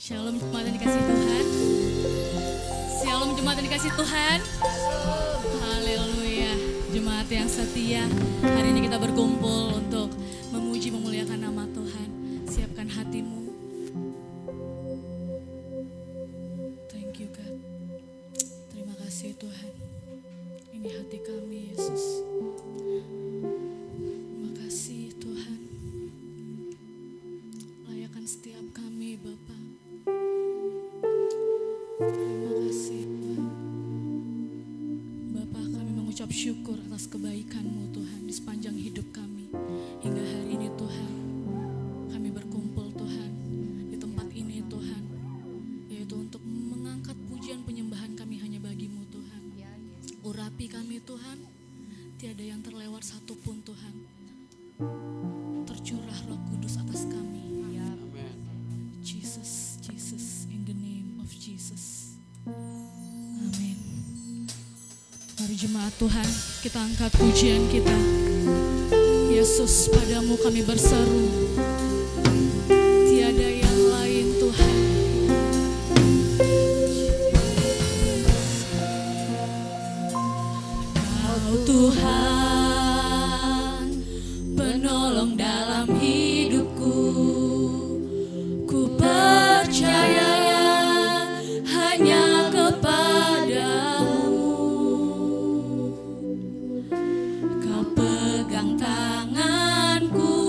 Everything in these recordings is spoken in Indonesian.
Shalom jemaat yang dikasih Tuhan. Shalom jemaat yang dikasih Tuhan. Haleluya. Jemaat yang setia, hari ini kita berkumpul untuk memuji memuliakan nama Tuhan. Siapkan hatimu. Thank you God. Terima kasih Tuhan. Ini hati kami Yesus. Terima kasih Tuhan. Layakan setiap kami Bapa. Terima kasih Tuhan. Bapa, kami mengucap syukur atas kebaikan-Mu Tuhan di sepanjang hidup kami. Hingga hari ini Tuhan, kami berkumpul Tuhan di tempat ini Tuhan, yaitu untuk mengangkat pujian penyembahan kami hanya bagi-Mu Tuhan. Urapi kami Tuhan, tiada yang terlewat satupun Tuhan. Tercurah Roh Kudus atas kami. Jesus, Jesus, in the name of Jesus. Amin. Mari jemaat Tuhan, kita angkat pujian kita. Yesus, padamu kami berseru. Tiada yang lain Tuhan. Kau Tuhan, penolong dalam hidupku. Ku percaya hanya kepadamu. Kau pegang tanganku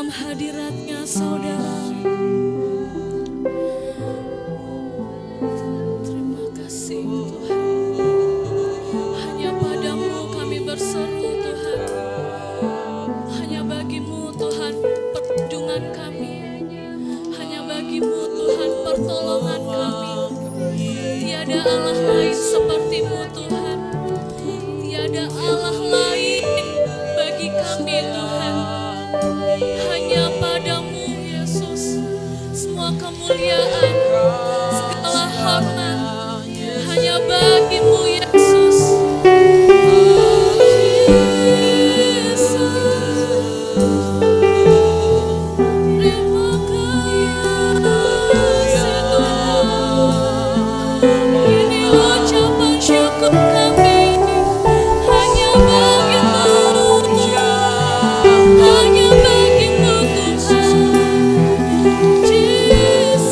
dalam hadirat-Nya, Saudara. Terima kasih Tuhan. Hanya padamu kami berseru Tuhan. Hanya bagimu Tuhan perlindungan kami. Hanya bagimu Tuhan pertolongan kami. Tiada Allah lain sepertimu Tuhan. Tiada Allah lain bagi kami Tuhan. Hanya padamu Yesus semua kemuliaan, segala hormat hanya bagimu Yesus. Terima kasih Tuhan. Ini ucapan syukur kami hanya bagimu, hanya bagimu Tuhan. Jesus.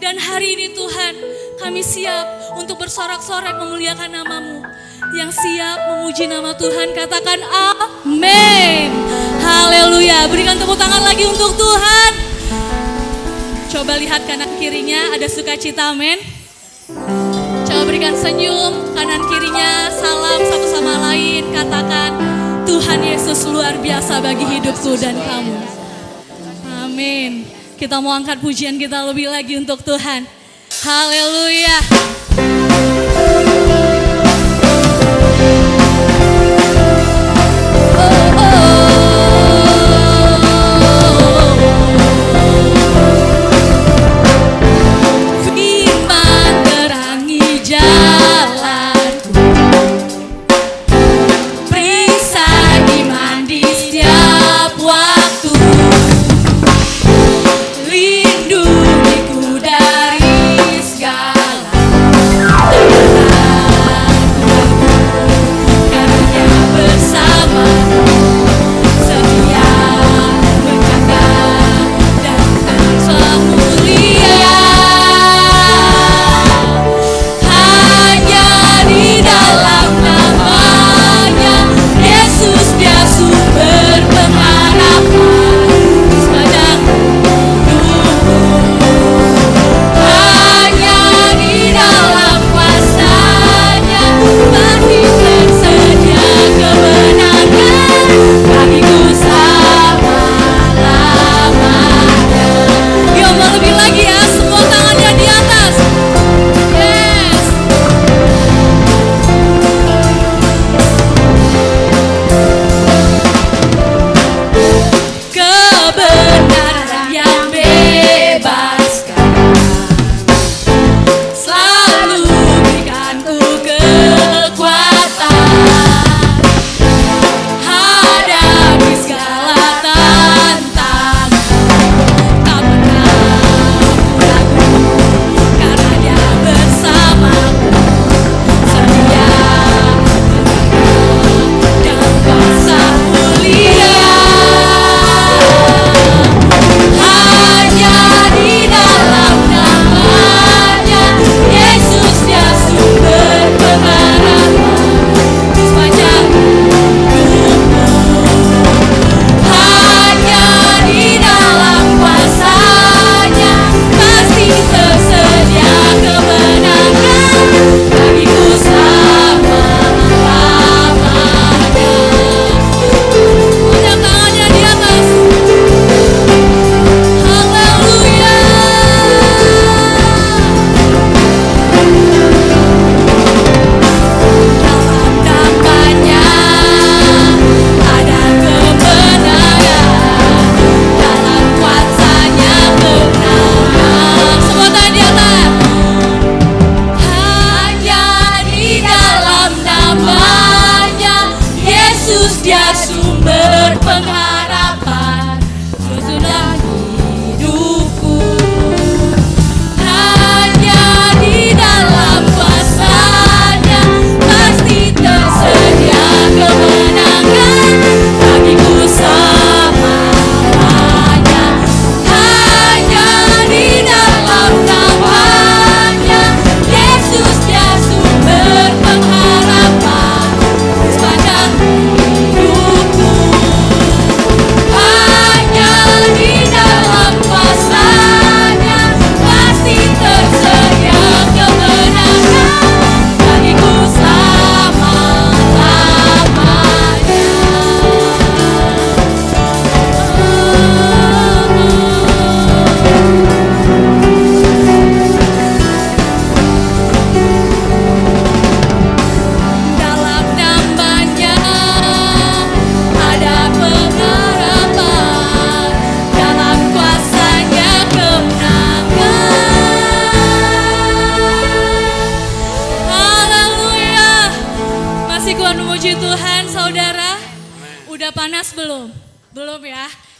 Dan hari ini Tuhan, kami siap untuk bersorak-sorai memuliakan nama-Mu. Yang siap memuji nama Tuhan, katakan amin. Haleluya. Berikan tepuk tangan lagi untuk Tuhan. Coba lihat kanan kirinya, ada sukacita, amin. Coba berikan senyum, kanan kirinya salam satu sama lain. Katakan, Tuhan Yesus luar biasa bagi hidupku dan kamu. Amin. Kita mau angkat pujian kita lebih lagi untuk Tuhan. Haleluya.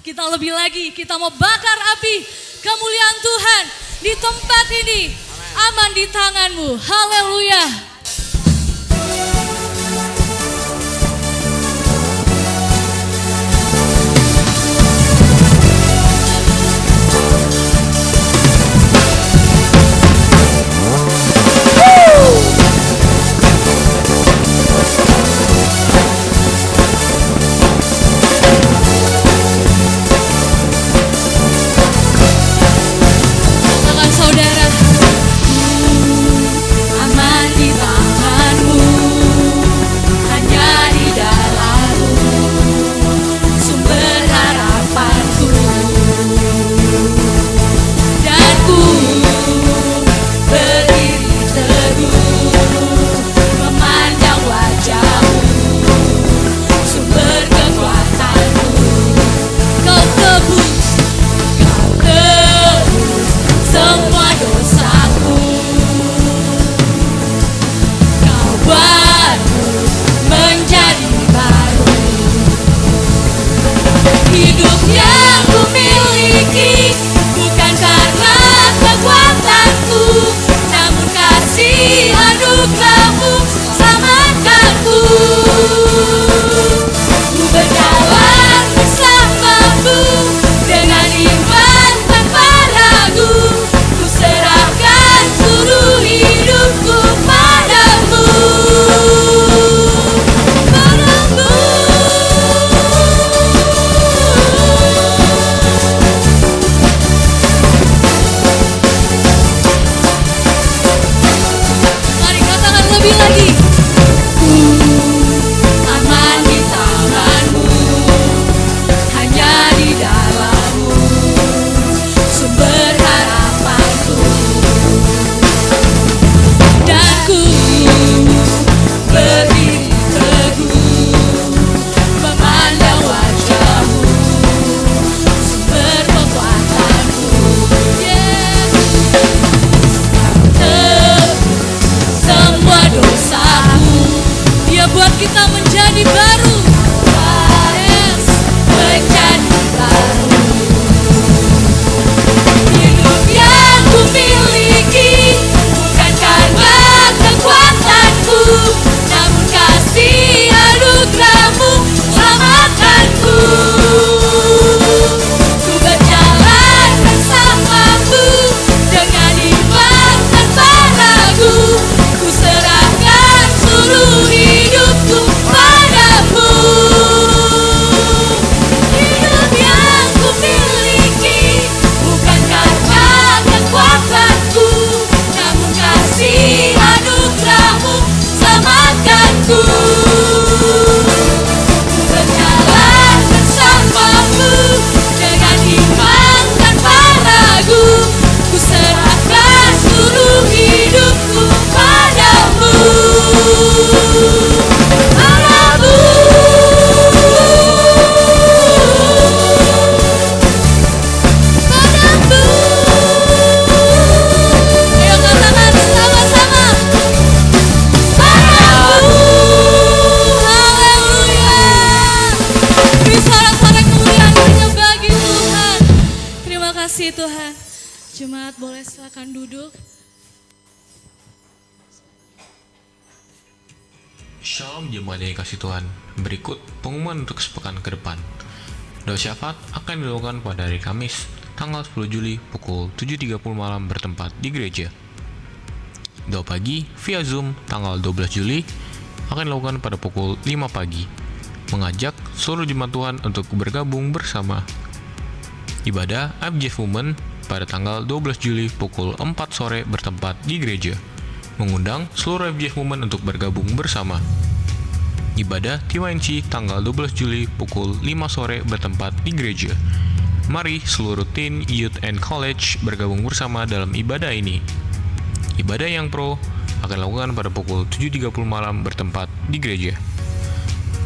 Kita lebih lagi, kita mau bakar api kemuliaan Tuhan di tempat ini. Aman di tangan-Mu. Haleluya. Hidup yang ku miliki bukan karena kekuatanku, namun kasih anugerah-Mu selamatkanku. Ku berjalan bersama-Mu dengan iman tanpa ragu. Ku serahkan seluruh hidupku padamu. Padamu. Mari katakan lebih lagi. Aman di tangan-Mu, hanya di dalam-Mu sumber harapanku. Dan ku berdiri teguh memandang wajah-Mu, sumber kekuatanku. Semua dosaku, Dia buat kita menjadi baru. Yes, menjadi baru. Hidup yang ku miliki bukan karena kekuatanku, namun kasih anugerah-Mu selamatkanku. Ku berjalan bersama-Mu dengan iman tanpa ragu. Ku serahkan seluruh hidupku padamu. Hidup yang ku miliki bukan karena kekuatanku, namun kasih anugerah-Mu selamatkanku. Ku berjalan bersama-Mu dengan iman tanpa ragu. Ku serahkan seluruh hidupku padamu. Padamu. Padamu. Ayo katakan sama-sama. Padamu. Haleluya. Beri sorak-sorai kemuliaan hanya bagi Tuhan. Terima kasih Tuhan. Jemaat boleh silakan duduk. Shalom jemaat yang dikasih Tuhan. Berikut pengumuman untuk sepekan ke depan. Doa syafaat akan dilakukan pada hari Kamis, tanggal 10 Juli pukul 7.30 malam bertempat di gereja. Doa pagi via Zoom tanggal 12 Juli akan dilakukan pada pukul 5 pagi. Mengajak seluruh jemaat Tuhan untuk bergabung bersama. Ibadah IBJF Women pada tanggal 12 Juli pukul 4 sore bertempat di gereja. Mengundang seluruh IBJF Women untuk bergabung bersama. Ibadah TYNC tanggal 12 Juli pukul 5 sore bertempat di gereja. Mari seluruh teen, youth, and college bergabung bersama dalam ibadah ini. Ibadah yang pro akan dilakukan pada pukul 7.30 malam bertempat di gereja.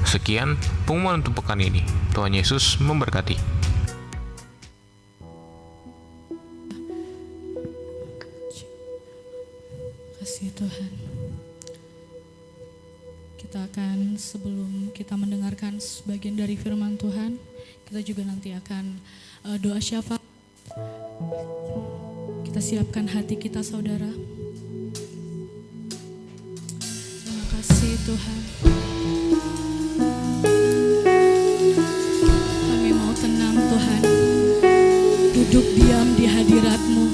Sekian pengumuman untuk pekan ini. Tuhan Yesus memberkati. Kasih Tuhan. Kita akan sebelum kita mendengarkan sebagian dari firman Tuhan, kita juga nanti akan doa syafaat. Kita siapkan hati kita saudara. Terima kasih Tuhan. Kami mau tenang Tuhan, duduk diam di hadirat-Mu.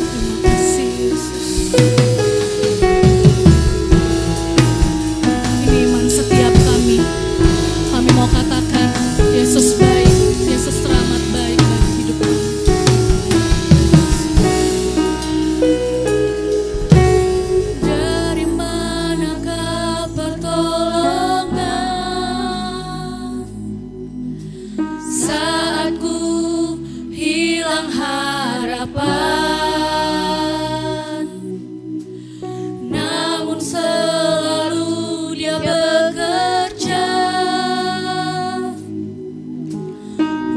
Terima kasih Yesus. Ini iman setiap kami. Kami mau katakan Yesus baik, Yesus teramat baik bagi hidup kami. Dari manakah pertolongan saat ku hilang harapan, namun selalu Dia bekerja,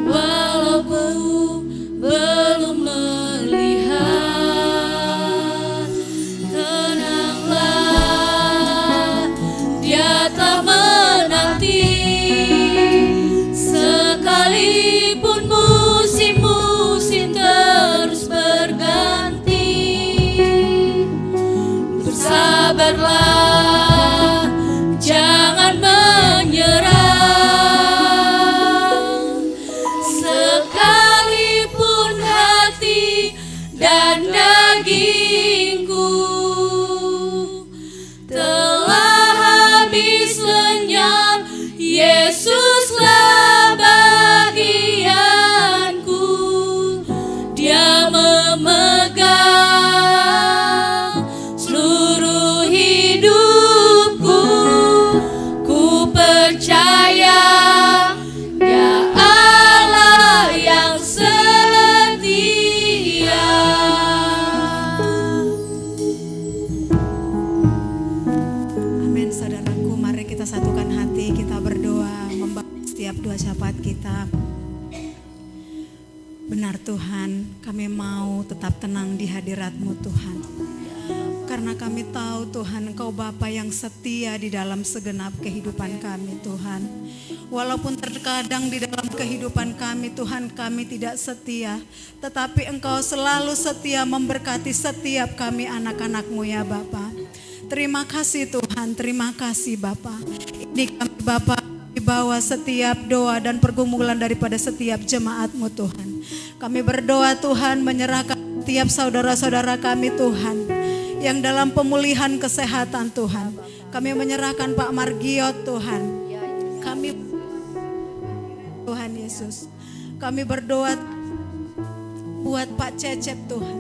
walau ku belum melihat. Tenanglah, Dia tak menanti percaya, ya Allah yang setia. Amin. Saudaraku, mari kita satukan hati, kita berdoa, membawa setiap doa syafaat kita. Benar Tuhan, kami mau tetap tenang di hadirat-Mu Tuhan. Karena kami tahu Tuhan, Engkau Bapa yang setia di dalam segenap kehidupan kami Tuhan. Walaupun terkadang di dalam kehidupan kami Tuhan, kami tidak setia, tetapi Engkau selalu setia memberkati setiap kami anak-anak-Mu ya Bapa. Terima kasih Tuhan, terima kasih Bapa. Ini kami Bapa bawa setiap doa dan pergumulan daripada setiap jemaat-Mu Tuhan. Kami berdoa Tuhan, menyerahkan setiap saudara-saudara kami Tuhan yang dalam pemulihan kesehatan Tuhan. Kami menyerahkan Pak Margiot Tuhan. Kami Tuhan Yesus. Kami berdoa buat Pak Cecep Tuhan,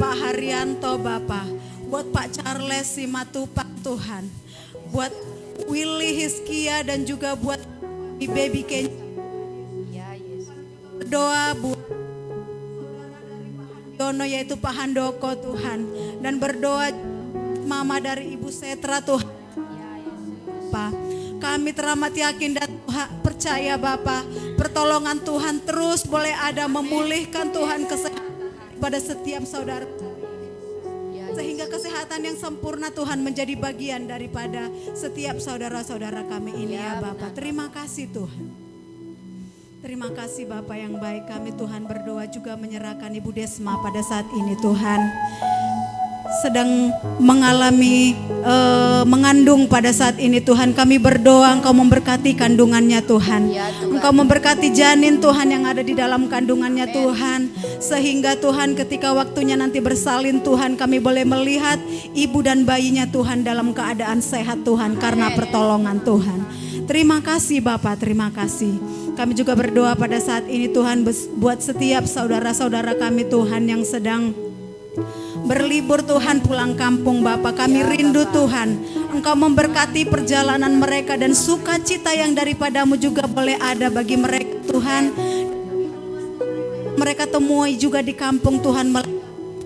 Pak Haryanto Bapak, buat Pak Charles Simatupang Tuhan, buat Willy Hiskia dan juga buat Baby Ken. Berdoa buat Yono yaitu Pak Handoko Tuhan, dan berdoa Mama dari Ibu Setra Tuhan. Pak, kami teramat yakin dan percaya Bapak, pertolongan Tuhan terus boleh ada memulihkan Tuhan kesehatan pada setiap saudara, sehingga kesehatan yang sempurna Tuhan menjadi bagian daripada setiap saudara-saudara kami ini ya Bapak. Terima kasih Tuhan. Terima kasih Bapak yang baik. Kami Tuhan berdoa juga menyerahkan Ibu Desma pada saat ini Tuhan. Sedang mengalami mengandung pada saat ini Tuhan. Kami berdoa Engkau memberkati kandungannya Tuhan. Engkau memberkati janin Tuhan yang ada di dalam kandungannya Tuhan. Sehingga Tuhan ketika waktunya nanti bersalin Tuhan, kami boleh melihat ibu dan bayinya Tuhan dalam keadaan sehat Tuhan, karena pertolongan Tuhan. Terima kasih Bapak, terima kasih. Kami juga berdoa pada saat ini Tuhan buat setiap saudara-saudara kami Tuhan yang sedang berlibur Tuhan, pulang kampung Bapak. Kami rindu Tuhan, Engkau memberkati perjalanan mereka dan sukacita yang daripadamu juga boleh ada bagi mereka Tuhan. Mereka temui juga di kampung Tuhan,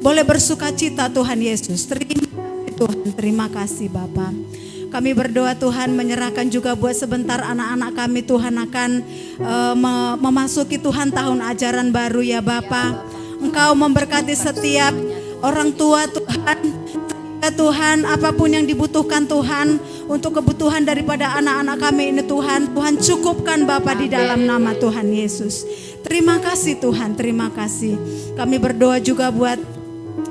boleh bersukacita Tuhan Yesus. Terima kasih Tuhan, terima kasih Bapak. Kami berdoa Tuhan, menyerahkan juga buat sebentar anak-anak kami Tuhan akan memasuki Tuhan tahun ajaran baru ya Bapa. Engkau memberkati setiap orang tua Tuhan. Tuhan, apapun yang dibutuhkan Tuhan untuk kebutuhan daripada anak-anak kami ini Tuhan, Tuhan cukupkan Bapa di dalam nama Tuhan Yesus. Terima kasih Tuhan, terima kasih. Kami berdoa juga buat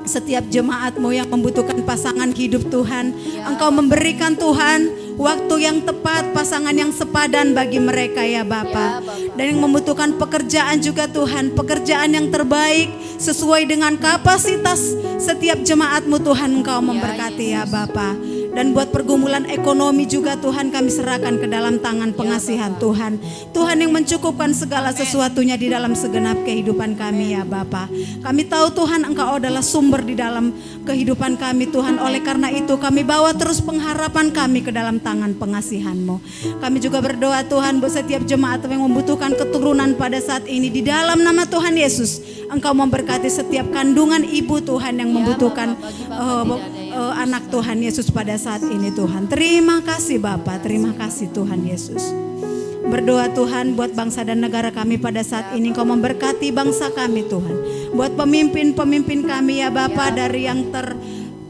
setiap jemaat-Mu yang membutuhkan pasangan hidup Tuhan. Engkau memberikan Tuhan waktu yang tepat, pasangan yang sepadan bagi mereka ya Bapa. Dan yang membutuhkan pekerjaan juga Tuhan, pekerjaan yang terbaik sesuai dengan kapasitas setiap jemaat-Mu Tuhan. Engkau memberkati ya Bapa. Dan buat pergumulan ekonomi juga Tuhan, kami serahkan ke dalam tangan pengasihan Tuhan. Tuhan yang mencukupkan segala sesuatunya di dalam segenap kehidupan kami ya Bapa. Kami tahu Tuhan Engkau adalah sumber di dalam kehidupan kami Tuhan. Oleh karena itu kami bawa terus pengharapan kami ke dalam tangan pengasihan-Mu. Kami juga berdoa Tuhan buat setiap jemaat yang membutuhkan keturunan pada saat ini. Di dalam nama Tuhan Yesus, Engkau memberkati setiap kandungan ibu Tuhan yang membutuhkan anak Tuhan Yesus pada saat ini Tuhan. Terima kasih Bapa, terima kasih Tuhan Yesus. Berdoa Tuhan buat bangsa dan negara kami pada saat ini. Engkau memberkati bangsa kami Tuhan. Buat pemimpin-pemimpin kami ya Bapa, dari yang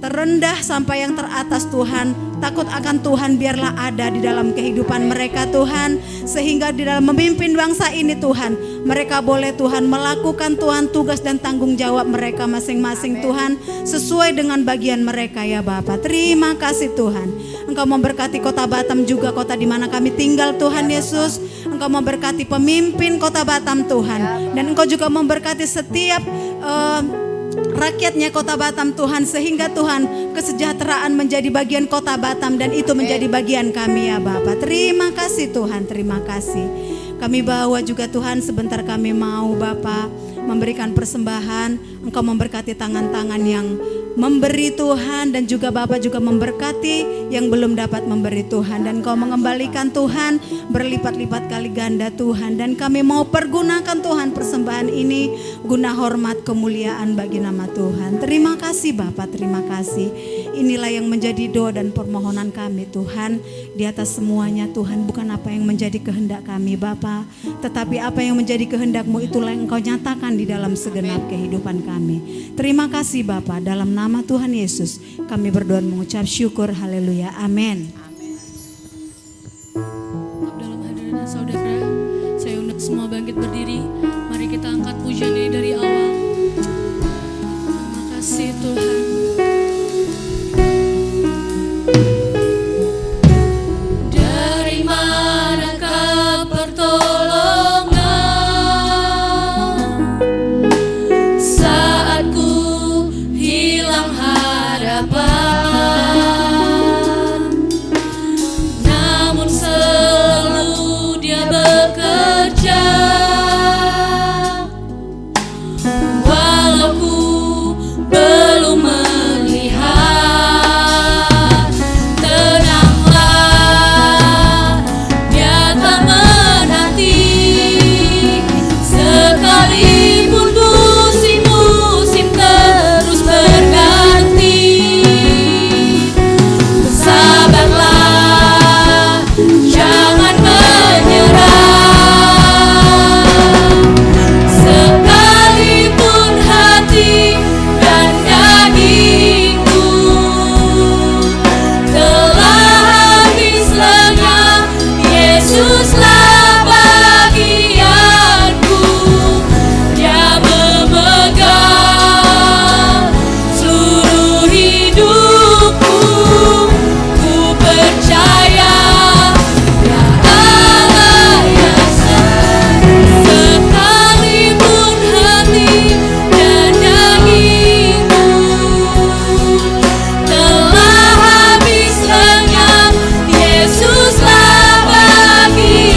terendah sampai yang teratas Tuhan. Takut akan Tuhan biarlah ada di dalam kehidupan mereka Tuhan. Sehingga di dalam memimpin bangsa ini Tuhan, mereka boleh Tuhan melakukan Tuhan tugas dan tanggung jawab mereka masing-masing Tuhan, sesuai dengan bagian mereka ya Bapa. Terima kasih Tuhan. Engkau memberkati kota Batam juga, kota di mana kami tinggal Tuhan Yesus. Engkau memberkati pemimpin kota Batam Tuhan. Dan Engkau juga memberkati setiap rakyatnya kota Batam Tuhan, sehingga Tuhan kesejahteraan menjadi bagian kota Batam dan itu menjadi bagian kami ya Bapa. Terima kasih Tuhan, terima kasih. Kami bawa juga Tuhan, sebentar kami mau Bapa memberikan persembahan. Engkau memberkati tangan-tangan yang memberi Tuhan, dan juga Bapak juga memberkati yang belum dapat memberi Tuhan, dan Kau mengembalikan Tuhan berlipat-lipat kali ganda Tuhan, dan kami mau pergunakan Tuhan persembahan ini guna hormat kemuliaan bagi nama Tuhan. Terima kasih Bapak, terima kasih. Inilah yang menjadi doa dan permohonan kami Tuhan. Di atas semuanya Tuhan, bukan apa yang menjadi kehendak kami Bapa, tetapi apa yang menjadi kehendak-Mu itulah yang Engkau nyatakan di dalam segenap kehidupan kami. Terima kasih Bapa, dalam nama Tuhan Yesus kami berdoa mengucap syukur. Haleluya, amin. Dalam hadirat saudara, saya undang semua bangkit berdiri. Mari kita angkat pujian ini dari awal. Terima kasih Tuhan. Dari manakah pertolongan saat ku hilang harapan, namun selalu Dia bekerja. Walau ku belum melihat, tenanglah, Dia tak menanti. Sekalipun musim-musim terus berganti, bersabarlah, jangan menyerah. Sekalipun hati dan dagingku telah habis lenyap, Yesuslah bagianku. Dia memegang seluruh hidupku. Ku percaya Dia Allah yang sekalipun hati dan dagingku telah habis lenyap, Yesuslah bagianku.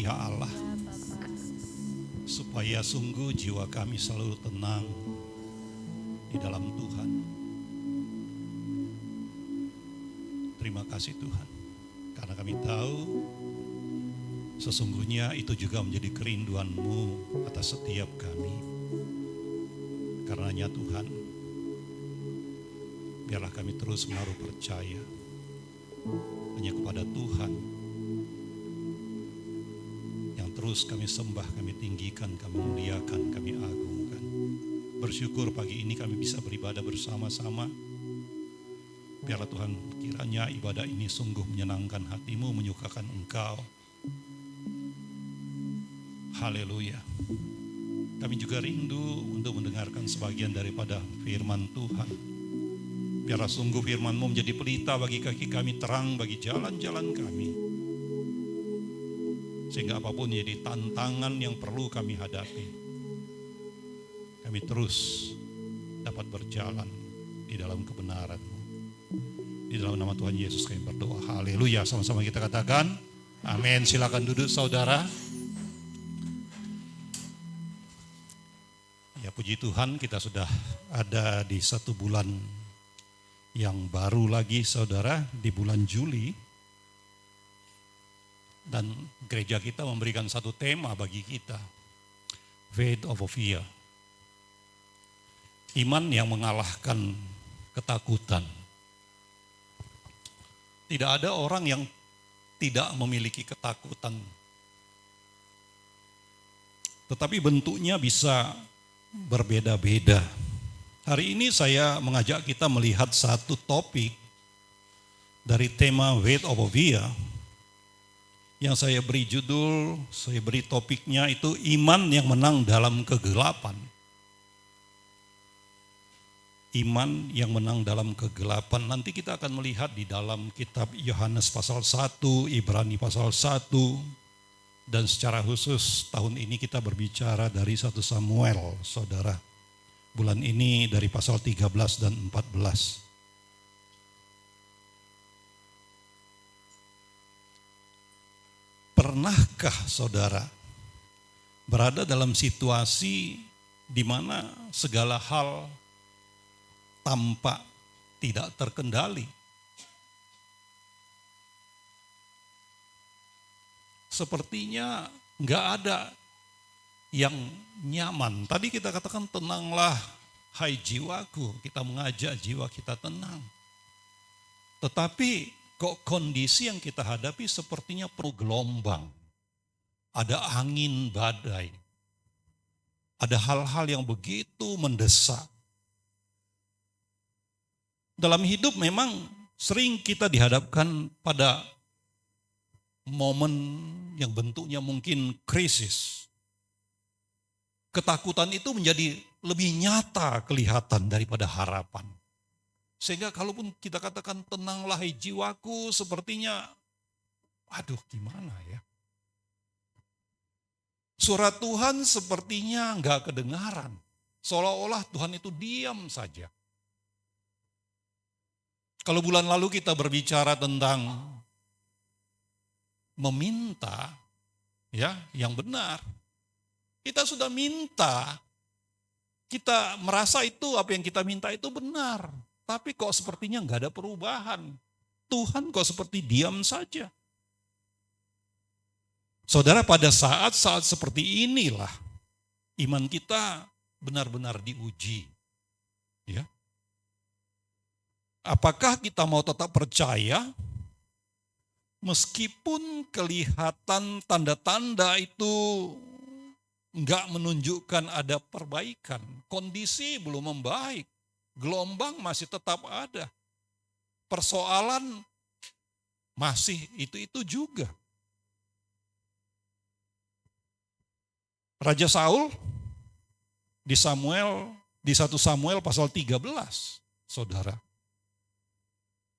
ya Allah, supaya sungguh jiwa kami selalu tenang di dalam Tuhan. Terima kasih Tuhan, karena kami tahu sesungguhnya itu juga menjadi kerinduan-Mu atas setiap kami. Karenanya Tuhan, biarlah kami terus menaruh percaya hanya kepada Tuhan yang terus kami sembah, kami tinggikan, kami muliakan, kami agungkan. Bersyukur pagi ini kami bisa beribadah bersama-sama. Biarlah Tuhan, kiranya ibadah ini sungguh menyenangkan hati-Mu, menyukakan Engkau. Haleluya. Kami juga rindu untuk mendengarkan sebagian daripada firman Tuhan. Biarlah sungguh firman-Mu menjadi pelita bagi kaki kami, terang bagi jalan-jalan kami. Sehingga apapun jadi tantangan yang perlu kami hadapi, kami terus dapat berjalan di dalam kebenaran-Mu. Di dalam nama Tuhan Yesus kami berdoa. Haleluya. Sama-sama kita katakan amin. Silakan duduk saudara. Ya, puji Tuhan, kita sudah ada di satu bulan yang baru lagi saudara, di bulan Juli. Dan gereja kita memberikan satu tema bagi kita, Faith over Fear. Iman yang mengalahkan ketakutan. Tidak ada orang yang tidak memiliki ketakutan. Tetapi bentuknya bisa berbeda-beda. Hari ini saya mengajak kita melihat satu topik dari tema Faith over Fear yang saya beri judul, saya beri topiknya itu iman yang menang dalam kegelapan. Iman yang menang dalam kegelapan. Nanti kita akan melihat di dalam kitab Yohanes pasal 1, Ibrani pasal 1, dan secara khusus tahun ini kita berbicara dari 1 Samuel, saudara. Bulan ini dari pasal 13 dan 14. Pernahkah saudara berada dalam situasi di mana segala hal tampak tidak terkendali? Sepertinya nggak ada yang nyaman. Tadi kita katakan tenanglah hai jiwaku, kita mengajak jiwa kita tenang. Tetapi kok kondisi yang kita hadapi sepertinya penuh gelombang. Ada angin badai. Ada hal-hal yang begitu mendesak. Dalam hidup memang sering kita dihadapkan pada momen yang bentuknya mungkin krisis. Ketakutan itu menjadi lebih nyata kelihatan daripada harapan. Sehingga kalaupun kita katakan tenanglah hai jiwaku, sepertinya aduh gimana ya. Suara Tuhan sepertinya enggak kedengaran. Seolah-olah Tuhan itu diam saja. Kalau bulan lalu kita berbicara tentang meminta ya yang benar. Kita sudah minta, kita merasa itu apa yang kita minta itu benar. Tapi kok sepertinya enggak ada perubahan. Tuhan kok seperti diam saja. Saudara, pada saat-saat seperti inilah iman kita benar-benar diuji. Ya. Apakah kita mau tetap percaya meskipun kelihatan tanda-tanda itu enggak menunjukkan ada perbaikan, kondisi belum membaik, gelombang masih tetap ada, persoalan masih itu juga. Raja Saul di 1 Samuel pasal 13, saudara,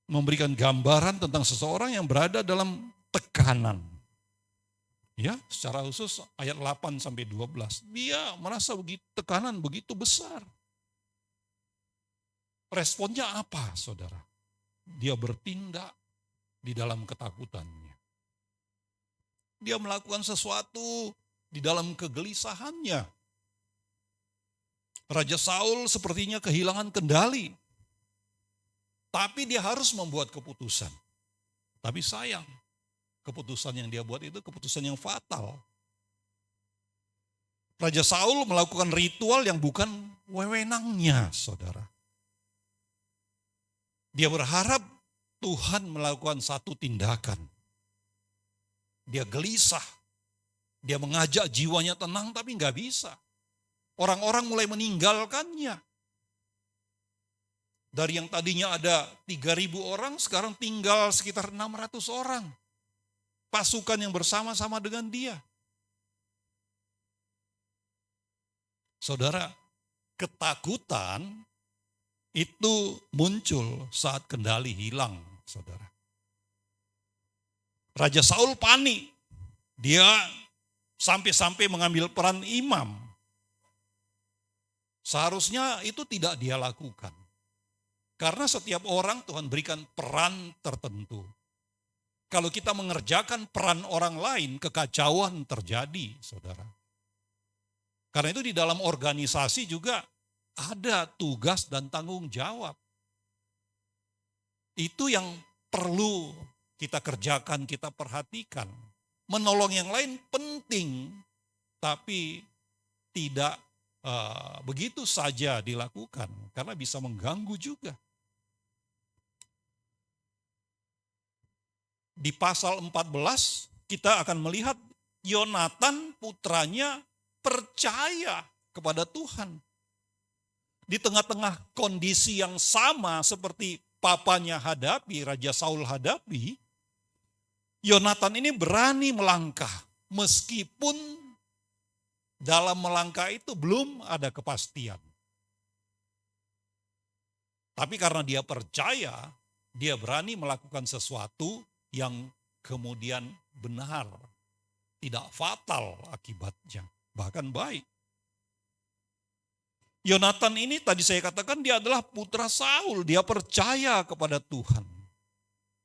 memberikan gambaran tentang seseorang yang berada dalam tekanan. Ya, secara khusus ayat 8 sampai 12. Dia merasa begitu tekanan begitu besar. Responnya apa, saudara? Dia bertindak di dalam ketakutannya. Dia melakukan sesuatu di dalam kegelisahannya. Raja Saul sepertinya kehilangan kendali. Tapi dia harus membuat keputusan. Tapi sayang, keputusan yang dia buat itu keputusan yang fatal. Raja Saul melakukan ritual yang bukan wewenangnya, saudara. Dia berharap Tuhan melakukan satu tindakan. Dia gelisah. Dia mengajak jiwanya tenang tapi nggak bisa. Orang-orang mulai meninggalkannya. Dari yang tadinya ada 3.000 orang, sekarang tinggal sekitar 600 orang. Pasukan yang bersama-sama dengan dia. Saudara, ketakutan itu muncul saat kendali hilang, saudara. Raja Saul panik. Dia sampai-sampai mengambil peran imam. Seharusnya itu tidak dia lakukan. Karena setiap orang Tuhan berikan peran tertentu. Kalau kita mengerjakan peran orang lain, kekacauan terjadi, saudara. Karena itu di dalam organisasi juga ada tugas dan tanggung jawab. Itu yang perlu kita kerjakan, kita perhatikan. Menolong yang lain penting, tapi tidak begitu saja dilakukan. Karena bisa mengganggu juga. Di pasal 14 kita akan melihat Yonatan putranya percaya kepada Tuhan. Di tengah-tengah kondisi yang sama seperti papanya hadapi, Raja Saul hadapi, Yonatan ini berani melangkah meskipun dalam melangkah itu belum ada kepastian. Tapi karena dia percaya, dia berani melakukan sesuatu yang kemudian benar, tidak fatal akibatnya. Bahkan baik. Yonatan ini tadi saya katakan dia adalah putra Saul. Dia percaya kepada Tuhan.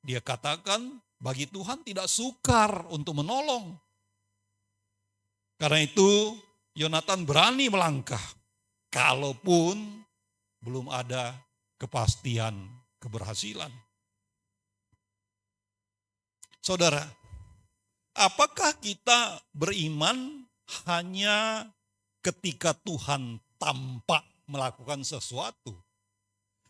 Dia katakan bagi Tuhan tidak sukar untuk menolong. Karena itu Yonatan berani melangkah. Kalaupun belum ada kepastian keberhasilan. Saudara, apakah kita beriman hanya ketika Tuhan tampak melakukan sesuatu?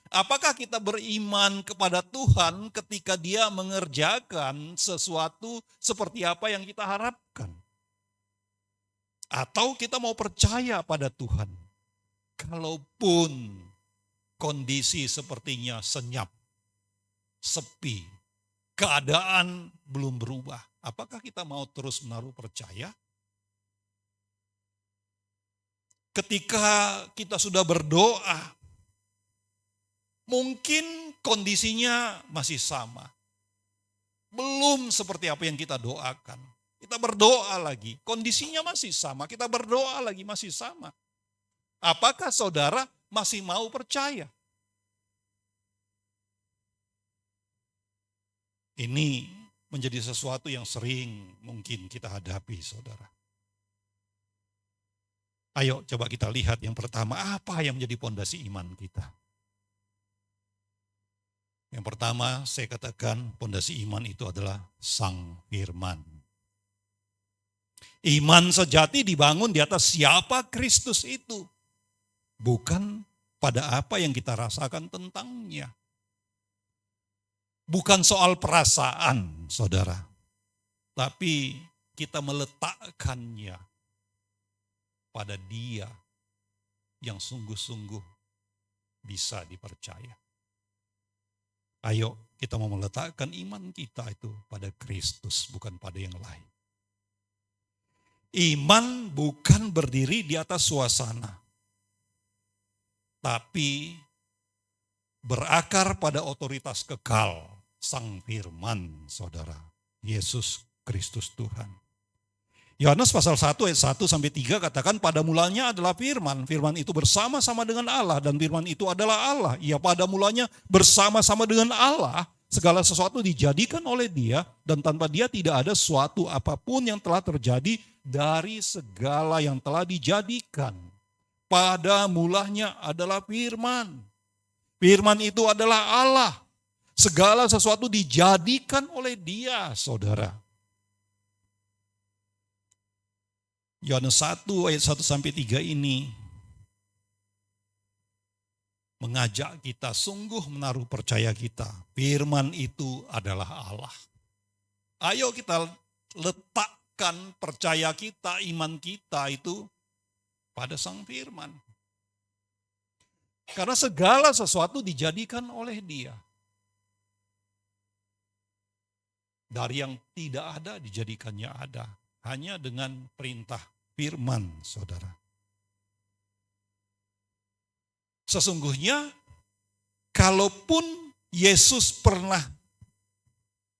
Apakah kita beriman kepada Tuhan ketika Dia mengerjakan sesuatu seperti apa yang kita harapkan? Atau kita mau percaya pada Tuhan? Kalaupun kondisi sepertinya senyap, sepi, keadaan belum berubah, apakah kita mau terus menaruh percaya? Ketika kita sudah berdoa, mungkin kondisinya masih sama. Belum seperti apa yang kita doakan. Kita berdoa lagi, kondisinya masih sama. Kita berdoa lagi, masih sama. Apakah saudara masih mau percaya? Ini menjadi sesuatu yang sering mungkin kita hadapi, saudara. Ayo coba kita lihat yang pertama, apa yang menjadi pondasi iman kita. Yang pertama saya katakan pondasi iman itu adalah Sang Firman. Iman sejati dibangun di atas siapa Kristus itu. Bukan pada apa yang kita rasakan tentangnya. Bukan soal perasaan, saudara. Tapi kita meletakkannya pada Dia yang sungguh-sungguh bisa dipercaya. Ayo kita mau meletakkan iman kita itu pada Kristus, bukan pada yang lain. Iman bukan berdiri di atas suasana, tapi berakar pada otoritas kekal, Sang Firman, saudara, Yesus Kristus Tuhan. Yohanes pasal 1 ayat 1 sampai 3 katakan pada mulanya adalah firman. Firman itu bersama-sama dengan Allah dan firman itu adalah Allah. Ia pada mulanya bersama-sama dengan Allah. Segala sesuatu dijadikan oleh Dia, dan tanpa Dia tidak ada suatu apapun yang telah terjadi dari segala yang telah dijadikan. Pada mulanya adalah Firman. Firman itu adalah Allah. Segala sesuatu dijadikan oleh Dia, saudara. Yohanes 1 ayat 1-3 ini mengajak kita sungguh menaruh percaya kita. Firman itu adalah Allah. Ayo kita letakkan percaya kita, iman kita itu pada Sang Firman. Karena segala sesuatu dijadikan oleh Dia. Dari yang tidak ada dijadikannya ada. Hanya dengan perintah Firman, saudara. Sesungguhnya, kalaupun Yesus pernah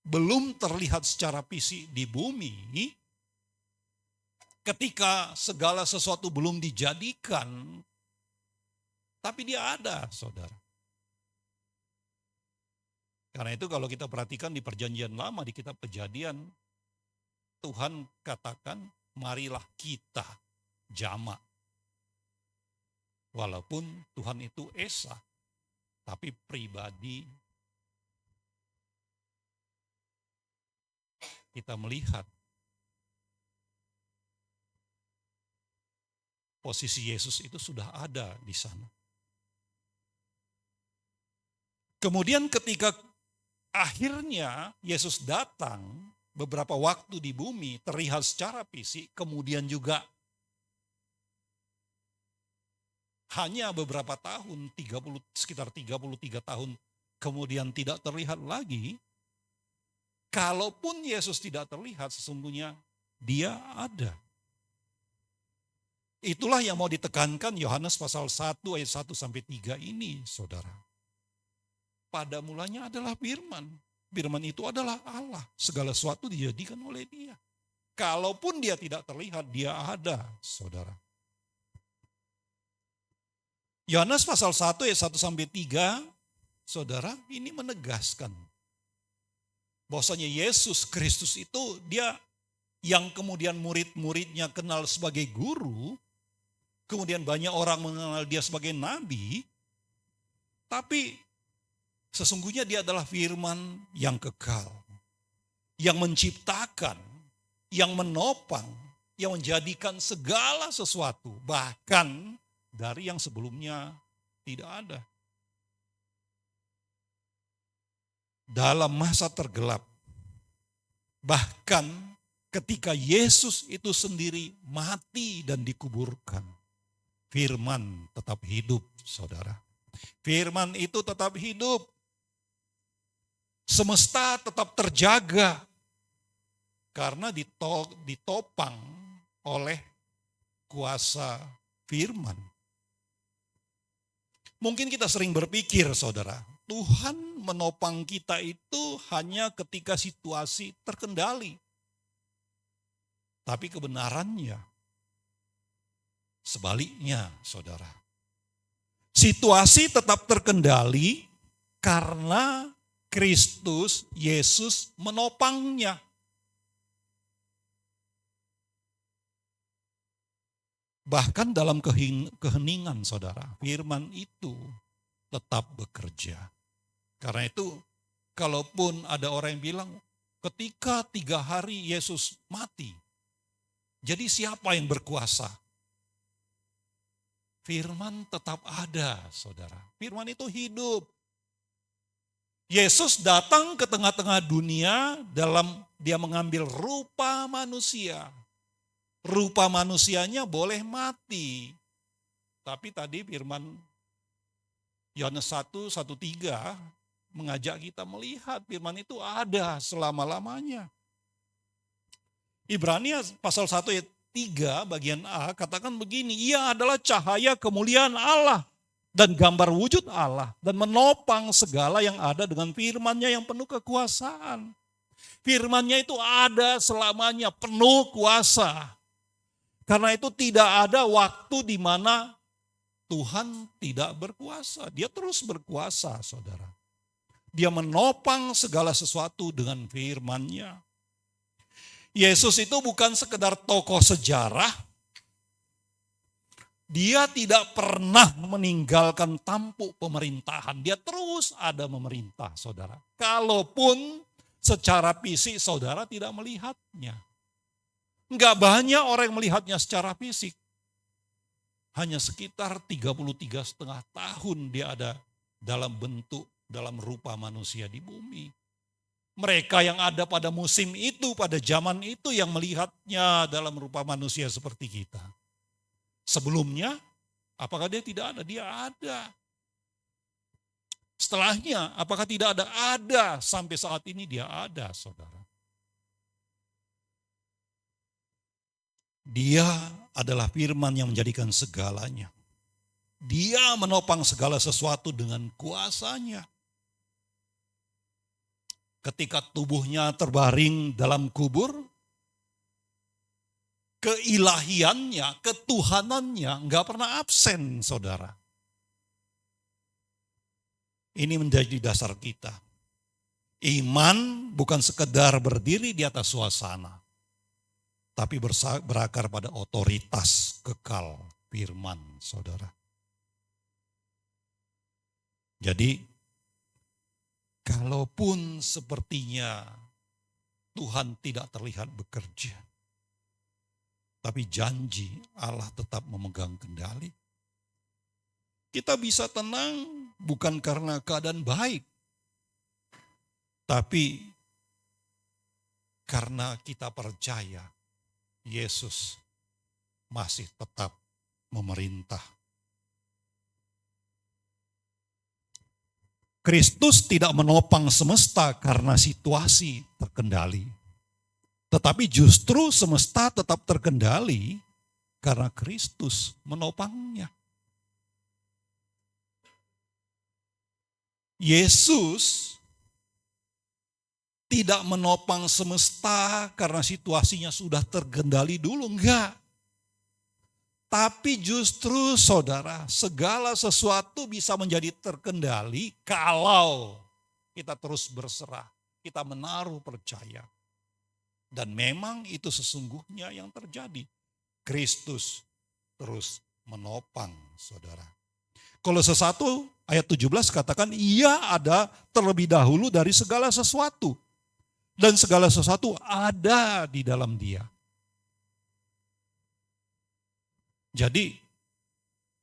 belum terlihat secara fisik di bumi, ketika segala sesuatu belum dijadikan, tapi Dia ada, saudara. Karena itu kalau kita perhatikan di perjanjian lama, di kitab Kejadian, Tuhan katakan, marilah kita jamak. Walaupun Tuhan itu esa, tapi pribadi kita melihat posisi Yesus itu sudah ada di sana. Kemudian ketika akhirnya Yesus datang, beberapa waktu di bumi terlihat secara fisik, kemudian juga hanya beberapa tahun, sekitar 33 tahun kemudian tidak terlihat lagi. Kalaupun Yesus tidak terlihat, sesungguhnya Dia ada. Itulah yang mau ditekankan Yohanes pasal 1 ayat 1-3 ini, saudara. Pada mulanya adalah Firman. Firman itu adalah Allah. Segala sesuatu dijadikan oleh Dia. Kalaupun Dia tidak terlihat, Dia ada, saudara. Yohanes pasal 1 ayat 1-3, saudara, ini menegaskan bahwasanya Yesus Kristus itu Dia yang kemudian murid-muridnya kenal sebagai guru, kemudian banyak orang mengenal Dia sebagai nabi, tapi sesungguhnya Dia adalah Firman yang kekal, yang menciptakan, yang menopang, yang menjadikan segala sesuatu, bahkan dari yang sebelumnya tidak ada. Dalam masa tergelap, bahkan ketika Yesus itu sendiri mati dan dikuburkan, Firman tetap hidup, saudara. Firman itu tetap hidup. Semesta tetap terjaga karena ditopang oleh kuasa Firman. Mungkin kita sering berpikir, saudara, Tuhan menopang kita itu hanya ketika situasi terkendali. Tapi kebenarannya sebaliknya, saudara. Situasi tetap terkendali karena Kristus Yesus menopangnya. Bahkan dalam keheningan, saudara, Firman itu tetap bekerja. Karena itu, kalaupun ada orang yang bilang, ketika 3 hari Yesus mati, jadi siapa yang berkuasa? Firman tetap ada, saudara. Firman itu hidup. Yesus datang ke tengah-tengah dunia dalam Dia mengambil rupa manusia. Rupa manusianya boleh mati. Tapi tadi firman Yohanes 1:1-3 mengajak kita melihat firman itu ada selama-lamanya. Ibrani pasal 1 ayat 3 bagian A katakan begini, Ia adalah cahaya kemuliaan Allah dan gambar wujud Allah dan menopang segala yang ada dengan firman-Nya yang penuh kekuasaan. Firman-Nya itu ada selamanya, penuh kuasa. Karena itu tidak ada waktu di mana Tuhan tidak berkuasa. Dia terus berkuasa, saudara. Dia menopang segala sesuatu dengan firman-Nya. Yesus itu bukan sekedar tokoh sejarah. Dia tidak pernah meninggalkan tampuk pemerintahan. Dia terus ada memerintah, saudara. Kalaupun secara fisik saudara tidak melihatnya. Enggak banyak orang yang melihatnya secara fisik. Hanya sekitar 33,5 tahun dia ada dalam bentuk, dalam rupa manusia di bumi. Mereka yang ada pada musim itu, pada zaman itu yang melihatnya dalam rupa manusia seperti kita. Sebelumnya, apakah dia tidak ada? Dia ada. Setelahnya, apakah tidak ada? Ada. Sampai saat ini dia ada, saudara. Dia adalah firman yang menjadikan segalanya. Dia menopang segala sesuatu dengan kuasanya. Ketika tubuhnya terbaring dalam kubur, keilahiannya, ketuhanannya enggak pernah absen, saudara. Ini menjadi dasar kita. Iman bukan sekedar berdiri di atas suasana, tapi berakar pada otoritas kekal firman, saudara. Jadi, kalaupun sepertinya Tuhan tidak terlihat bekerja, tapi janji Allah tetap memegang kendali. Kita bisa tenang bukan karena keadaan baik, tapi karena kita percaya Yesus masih tetap memerintah. Kristus tidak menopang semesta karena situasi terkendali. Tetapi justru semesta tetap terkendali karena Kristus menopangnya. Yesus tidak menopang semesta karena situasinya sudah terkendali dulu, enggak. Tapi justru saudara, segala sesuatu bisa menjadi terkendali kalau kita terus berserah, kita menaruh percaya. Dan memang itu sesungguhnya yang terjadi. Kristus terus menopang, saudara. Kolose 1 ayat 17 katakan, ia ada terlebih dahulu dari segala sesuatu. Dan segala sesuatu ada di dalam dia. Jadi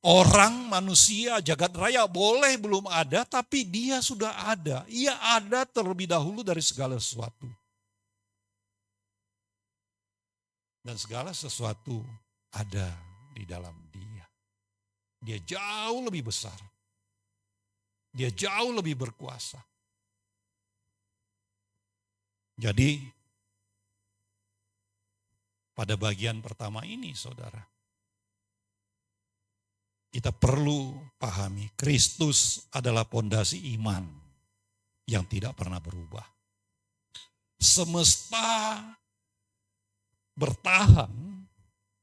orang, manusia, jagat raya boleh belum ada, tapi dia sudah ada. Ia ada terlebih dahulu dari segala sesuatu. Dan segala sesuatu ada di dalam dia. Dia jauh lebih besar. Dia jauh lebih berkuasa. Jadi pada bagian pertama ini, saudara, kita perlu pahami Kristus adalah pondasi iman yang tidak pernah berubah. Semesta bertahan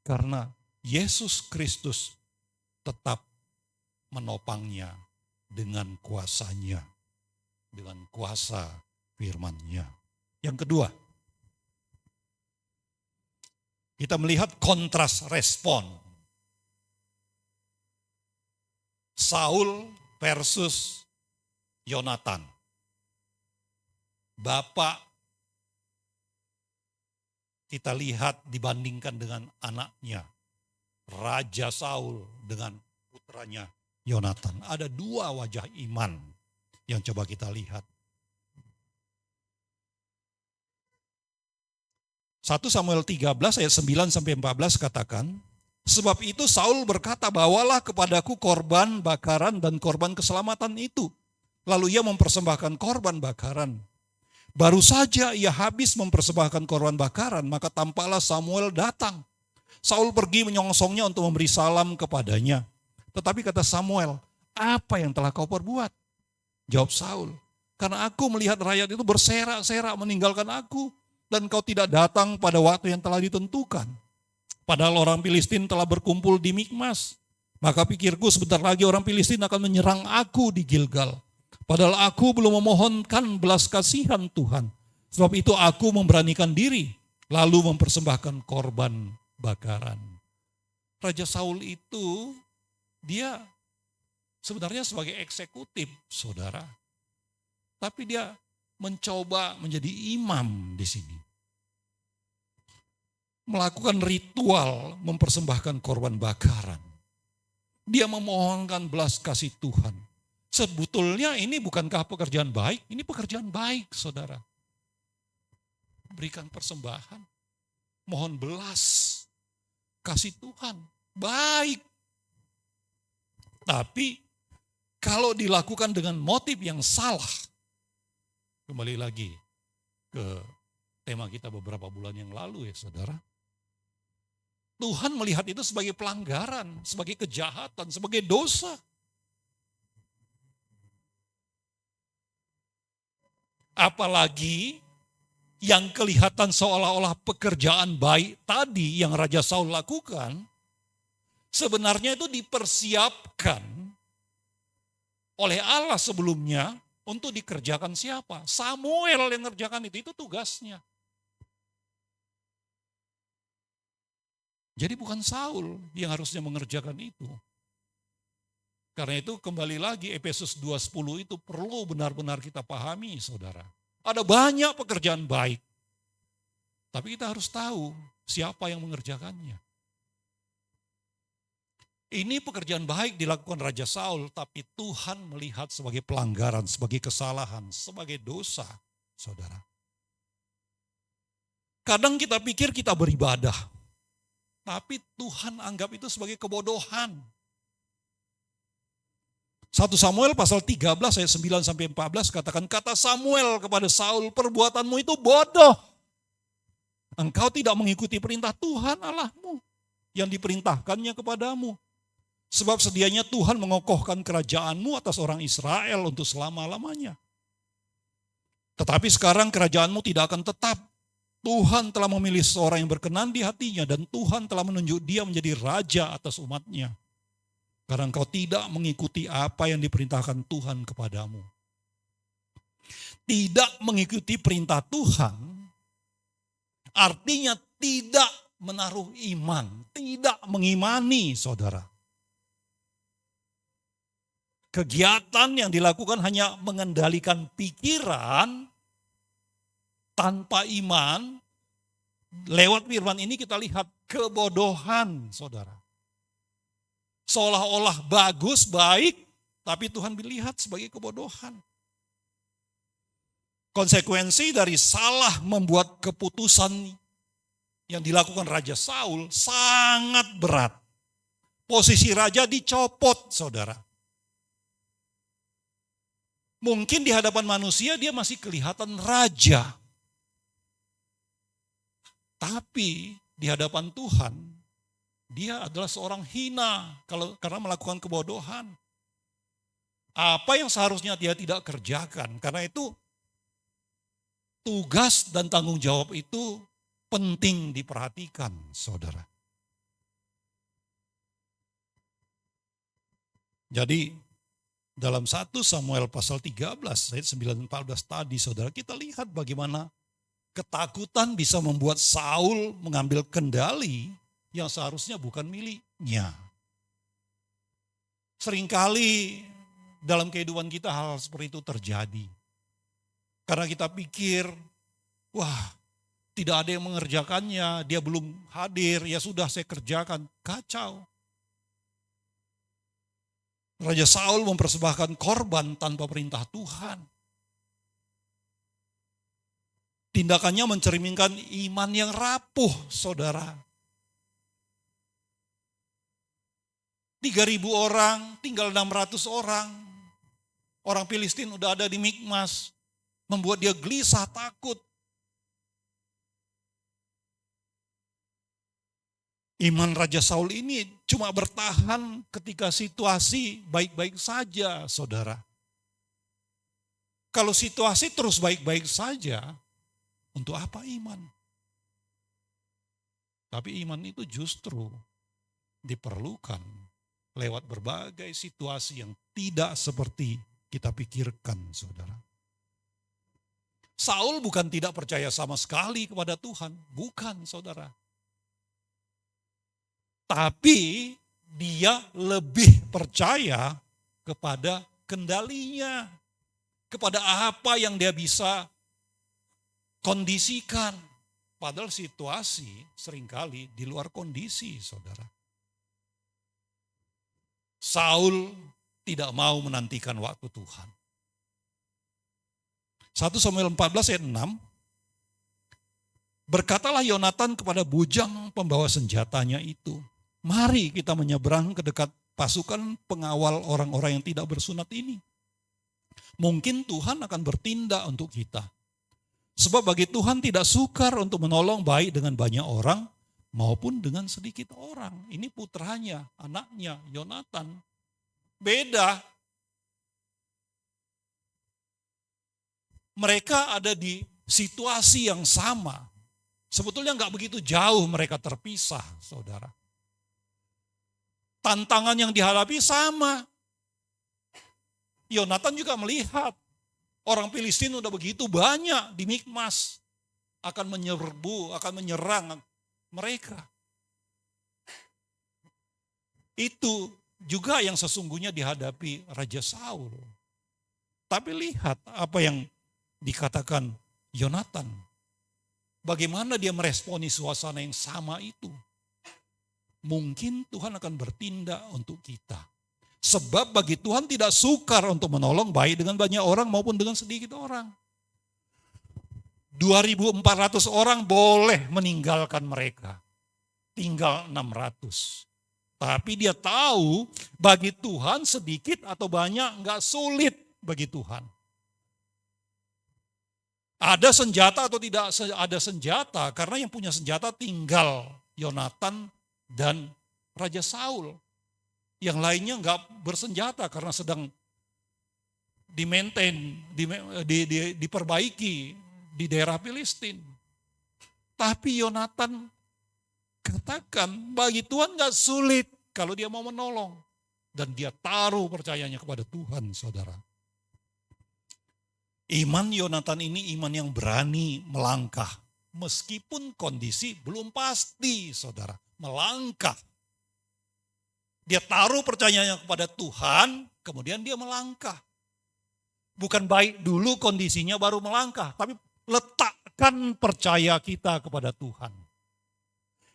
karena Yesus Kristus tetap menopangnya dengan kuasanya, dengan kuasa firman-Nya. Yang kedua, kita melihat kontras respon. Saul versus Yonatan. Bapak kita lihat dibandingkan dengan anaknya, Raja Saul dengan putranya Yonatan. Ada dua wajah iman yang coba kita lihat. 1 Samuel 13 ayat 9 sampai 14 katakan, sebab itu Saul berkata, bawalah kepadaku korban bakaran dan korban keselamatan itu. Lalu ia mempersembahkan korban bakaran. Baru saja ia habis mempersembahkan korban bakaran, maka tampaklah Samuel datang. Saul pergi menyongsongnya untuk memberi salam kepadanya. Tetapi kata Samuel, apa yang telah kau perbuat? Jawab Saul, karena aku melihat rakyat itu berserak-serak meninggalkan aku, dan kau tidak datang pada waktu yang telah ditentukan. Padahal orang Filistin telah berkumpul di Mikmas. Maka pikirku sebentar lagi orang Filistin akan menyerang aku di Gilgal. Padahal aku belum memohonkan belas kasihan Tuhan. Sebab itu aku memberanikan diri, lalu mempersembahkan korban bakaran. Raja Saul itu, dia sebenarnya sebagai eksekutif, saudara. Tapi dia mencoba menjadi imam di sini. Melakukan ritual mempersembahkan korban bakaran. Dia memohonkan belas kasih Tuhan. Sebetulnya ini bukankah pekerjaan baik? Ini pekerjaan baik, saudara. Berikan persembahan. Mohon belas kasih Tuhan. Baik. Tapi kalau dilakukan dengan motif yang salah, kembali lagi ke tema kita beberapa bulan yang lalu ya saudara. Tuhan melihat itu sebagai pelanggaran, sebagai kejahatan, sebagai dosa. Apalagi yang kelihatan seolah-olah pekerjaan baik tadi yang Raja Saul lakukan, sebenarnya itu dipersiapkan oleh Allah sebelumnya untuk dikerjakan siapa? Samuel yang mengerjakan itu tugasnya. Jadi bukan Saul yang harusnya mengerjakan itu. Karena itu kembali lagi Efesus 2:10 itu perlu benar-benar kita pahami saudara. Ada banyak pekerjaan baik. Tapi kita harus tahu siapa yang mengerjakannya. Ini pekerjaan baik dilakukan Raja Saul, tapi Tuhan melihat sebagai pelanggaran, sebagai kesalahan, sebagai dosa, saudara. Kadang kita pikir kita beribadah, tapi Tuhan anggap itu sebagai kebodohan. 1 Samuel pasal 13 ayat 9-14 katakan, kata Samuel kepada Saul, perbuatanmu itu bodoh. Engkau tidak mengikuti perintah Tuhan Allahmu yang diperintahkannya kepadamu. Sebab sedianya Tuhan mengokohkan kerajaanmu atas orang Israel untuk selama-lamanya. Tetapi sekarang kerajaanmu tidak akan tetap. Tuhan telah memilih seorang yang berkenan di hatinya dan Tuhan telah menunjuk dia menjadi raja atas umatnya. Karena engkau tidak mengikuti apa yang diperintahkan Tuhan kepadamu. Tidak mengikuti perintah Tuhan artinya tidak menaruh iman, tidak mengimani saudara. Kegiatan yang dilakukan hanya mengendalikan pikiran tanpa iman. Lewat firman ini kita lihat kebodohan saudara. Seolah-olah bagus, baik, tapi Tuhan melihat sebagai kebodohan. Konsekuensi dari salah membuat keputusan yang dilakukan Raja Saul sangat berat. Posisi raja dicopot saudara. Mungkin di hadapan manusia dia masih kelihatan raja. Tapi di hadapan Tuhan, dia adalah seorang hina karena melakukan kebodohan. Apa yang seharusnya dia tidak kerjakan. Karena itu tugas dan tanggung jawab itu penting diperhatikan, saudara. Jadi dalam 1 Samuel pasal 13 ayat 9-14 tadi saudara, kita lihat bagaimana ketakutan bisa membuat Saul mengambil kendali yang seharusnya bukan miliknya. Seringkali dalam kehidupan kita hal seperti itu terjadi. Karena kita pikir, wah tidak ada yang mengerjakannya, dia belum hadir, ya sudah saya kerjakan. Kacau. Raja Saul mempersembahkan korban tanpa perintah Tuhan. Tindakannya mencerminkan iman yang rapuh, saudara. 3.000 orang, tinggal 600 orang. Orang Filistin udah ada di Mikmas. Membuat dia gelisah, takut. Iman Raja Saul ini cuma bertahan ketika situasi baik-baik saja, saudara. Kalau situasi terus baik-baik saja, untuk apa iman? Tapi iman itu justru diperlukan lewat berbagai situasi yang tidak seperti kita pikirkan, saudara. Saul bukan tidak percaya sama sekali kepada Tuhan. Bukan, saudara. Tapi dia lebih percaya kepada kendalinya. Kepada apa yang dia bisa kondisikan. Padahal situasi seringkali di luar kondisi, saudara. Saul tidak mau menantikan waktu Tuhan. 1 Samuel 14 ayat 6. Berkatalah Yonatan kepada bujang pembawa senjatanya itu, mari kita menyeberang ke dekat pasukan pengawal orang-orang yang tidak bersunat ini. Mungkin Tuhan akan bertindak untuk kita. Sebab bagi Tuhan tidak sukar untuk menolong baik dengan banyak orang maupun dengan sedikit orang. Ini putranya, anaknya, Yonatan. Beda. Mereka ada di situasi yang sama. Sebetulnya nggak begitu jauh mereka terpisah, saudara. Tantangan yang dihadapi sama. Yonatan juga melihat orang Filistin udah begitu banyak di Mikmas. Akan menyerbu, akan menyerang mereka. Itu juga yang sesungguhnya dihadapi Raja Saul. Tapi lihat apa yang dikatakan Yonatan. Bagaimana dia meresponi suasana yang sama itu. Mungkin Tuhan akan bertindak untuk kita. Sebab bagi Tuhan tidak sukar untuk menolong baik dengan banyak orang maupun dengan sedikit orang. 2.400 orang boleh meninggalkan mereka. Tinggal 600. Tapi dia tahu bagi Tuhan sedikit atau banyak enggak sulit bagi Tuhan. Ada senjata atau tidak ada senjata, karena yang punya senjata tinggal Yonatan dan Raja Saul. Yang lainnya enggak bersenjata karena sedang diperbaiki di daerah Filistin. Tapi Yonatan katakan bagi Tuhan enggak sulit kalau dia mau menolong. Dan dia taruh percayanya kepada Tuhan, saudara. Iman Yonatan ini iman yang berani melangkah. Meskipun kondisi belum pasti, saudara. Melangkah. Dia taruh percayanya kepada Tuhan, kemudian dia melangkah. Bukan baik dulu kondisinya baru melangkah, tapi letakkan percaya kita kepada Tuhan.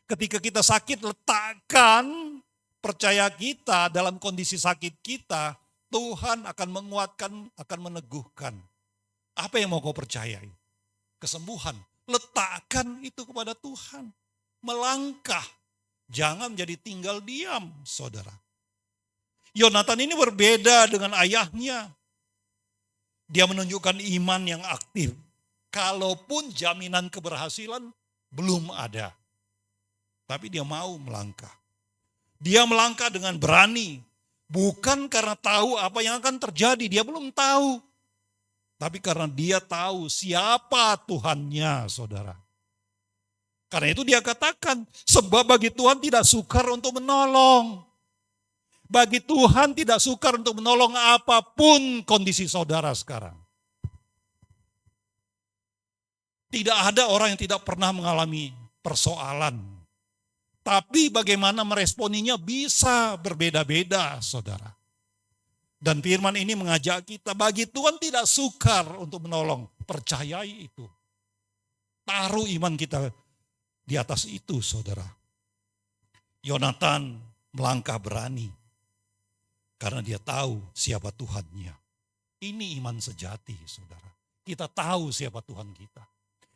Ketika kita sakit, letakkan percaya kita dalam kondisi sakit kita, Tuhan akan menguatkan, akan meneguhkan. Apa yang mau kau percayai? Kesembuhan. Letakkan itu kepada Tuhan. Melangkah. Jangan menjadi tinggal diam, saudara. Yonatan ini berbeda dengan ayahnya. Dia menunjukkan iman yang aktif. Kalaupun jaminan keberhasilan belum ada. Tapi dia mau melangkah. Dia melangkah dengan berani. Bukan karena tahu apa yang akan terjadi. Dia belum tahu. Tapi karena dia tahu siapa Tuhannya, saudara. Karena itu dia katakan, sebab bagi Tuhan tidak sukar untuk menolong. Bagi Tuhan tidak sukar untuk menolong apapun kondisi saudara sekarang. Tidak ada orang yang tidak pernah mengalami persoalan. Tapi bagaimana meresponinya bisa berbeda-beda, saudara. Dan firman ini mengajak kita, bagi Tuhan tidak sukar untuk menolong. Percayai itu. Taruh iman kita di atas itu, saudara. Yonatan melangkah berani. Karena dia tahu siapa Tuhannya. Ini iman sejati, saudara. Kita tahu siapa Tuhan kita.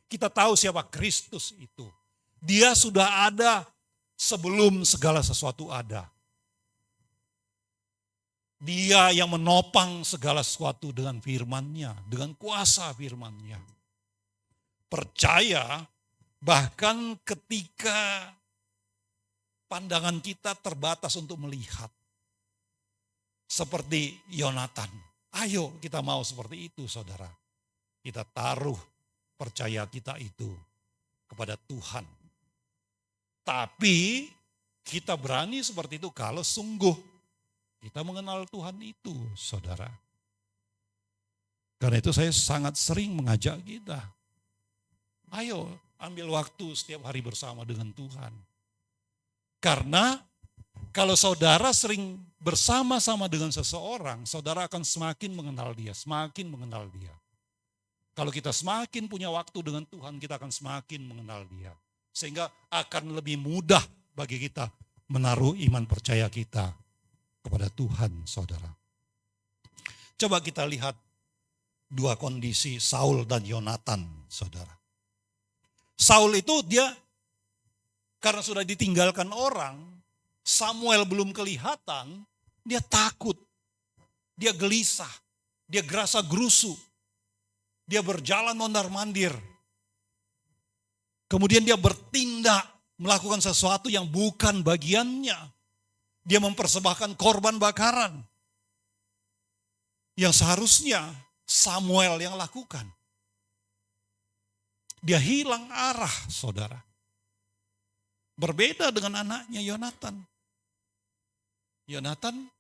Kita tahu siapa Kristus itu. Dia sudah ada sebelum segala sesuatu ada. Dia yang menopang segala sesuatu dengan firman-Nya, dengan kuasa firman-Nya. Percaya bahkan ketika pandangan kita terbatas untuk melihat. Seperti Yonatan. Ayo kita mau seperti itu, saudara. Kita taruh percaya kita itu kepada Tuhan. Tapi kita berani seperti itu kalau sungguh kita mengenal Tuhan itu, saudara. Karena itu saya sangat sering mengajak kita, ayo ambil waktu setiap hari bersama dengan Tuhan. Karena kalau saudara sering bersama-sama dengan seseorang, saudara akan semakin mengenal dia, semakin mengenal dia. Kalau kita semakin punya waktu dengan Tuhan, kita akan semakin mengenal dia. Sehingga akan lebih mudah bagi kita menaruh iman percaya kita kepada Tuhan, saudara. Coba kita lihat dua kondisi Saul dan Yonatan, saudara. Saul itu dia karena sudah ditinggalkan orang, Samuel belum kelihatan, dia takut, dia gelisah, dia gerasa gerusu, dia berjalan mondar-mandir. Kemudian dia bertindak melakukan sesuatu yang bukan bagiannya. Dia mempersembahkan korban bakaran yang seharusnya Samuel yang lakukan. Dia hilang arah, saudara. Berbeda dengan anaknya Yonatan. Yonatan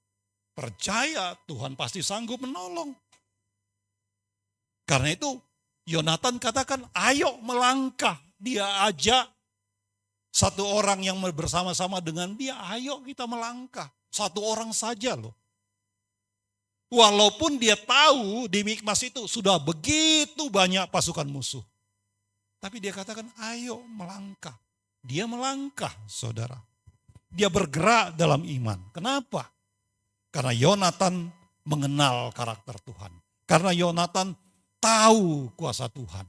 percaya Tuhan pasti sanggup menolong. Karena itu Yonatan katakan, ayo melangkah. Dia ajak satu orang yang bersama-sama dengan dia, ayo kita melangkah. Satu orang saja loh. Walaupun dia tahu di Mikmas itu sudah begitu banyak pasukan musuh. Tapi dia katakan, ayo melangkah. Dia melangkah, saudara. Dia bergerak dalam iman. Kenapa? Karena Yonatan mengenal karakter Tuhan. Karena Yonatan tahu kuasa Tuhan.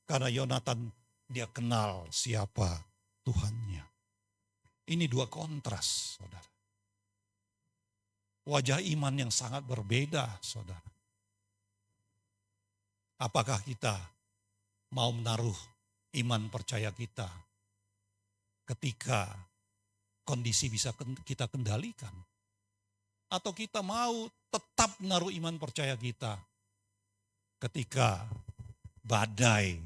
Karena Yonatan dia kenal siapa Tuhannya. Ini dua kontras, saudara. Wajah iman yang sangat berbeda, saudara. Apakah kita mau menaruh iman percaya kita ketika kondisi bisa kita kendalikan? Atau kita mau tetap menaruh iman percaya kita ketika badai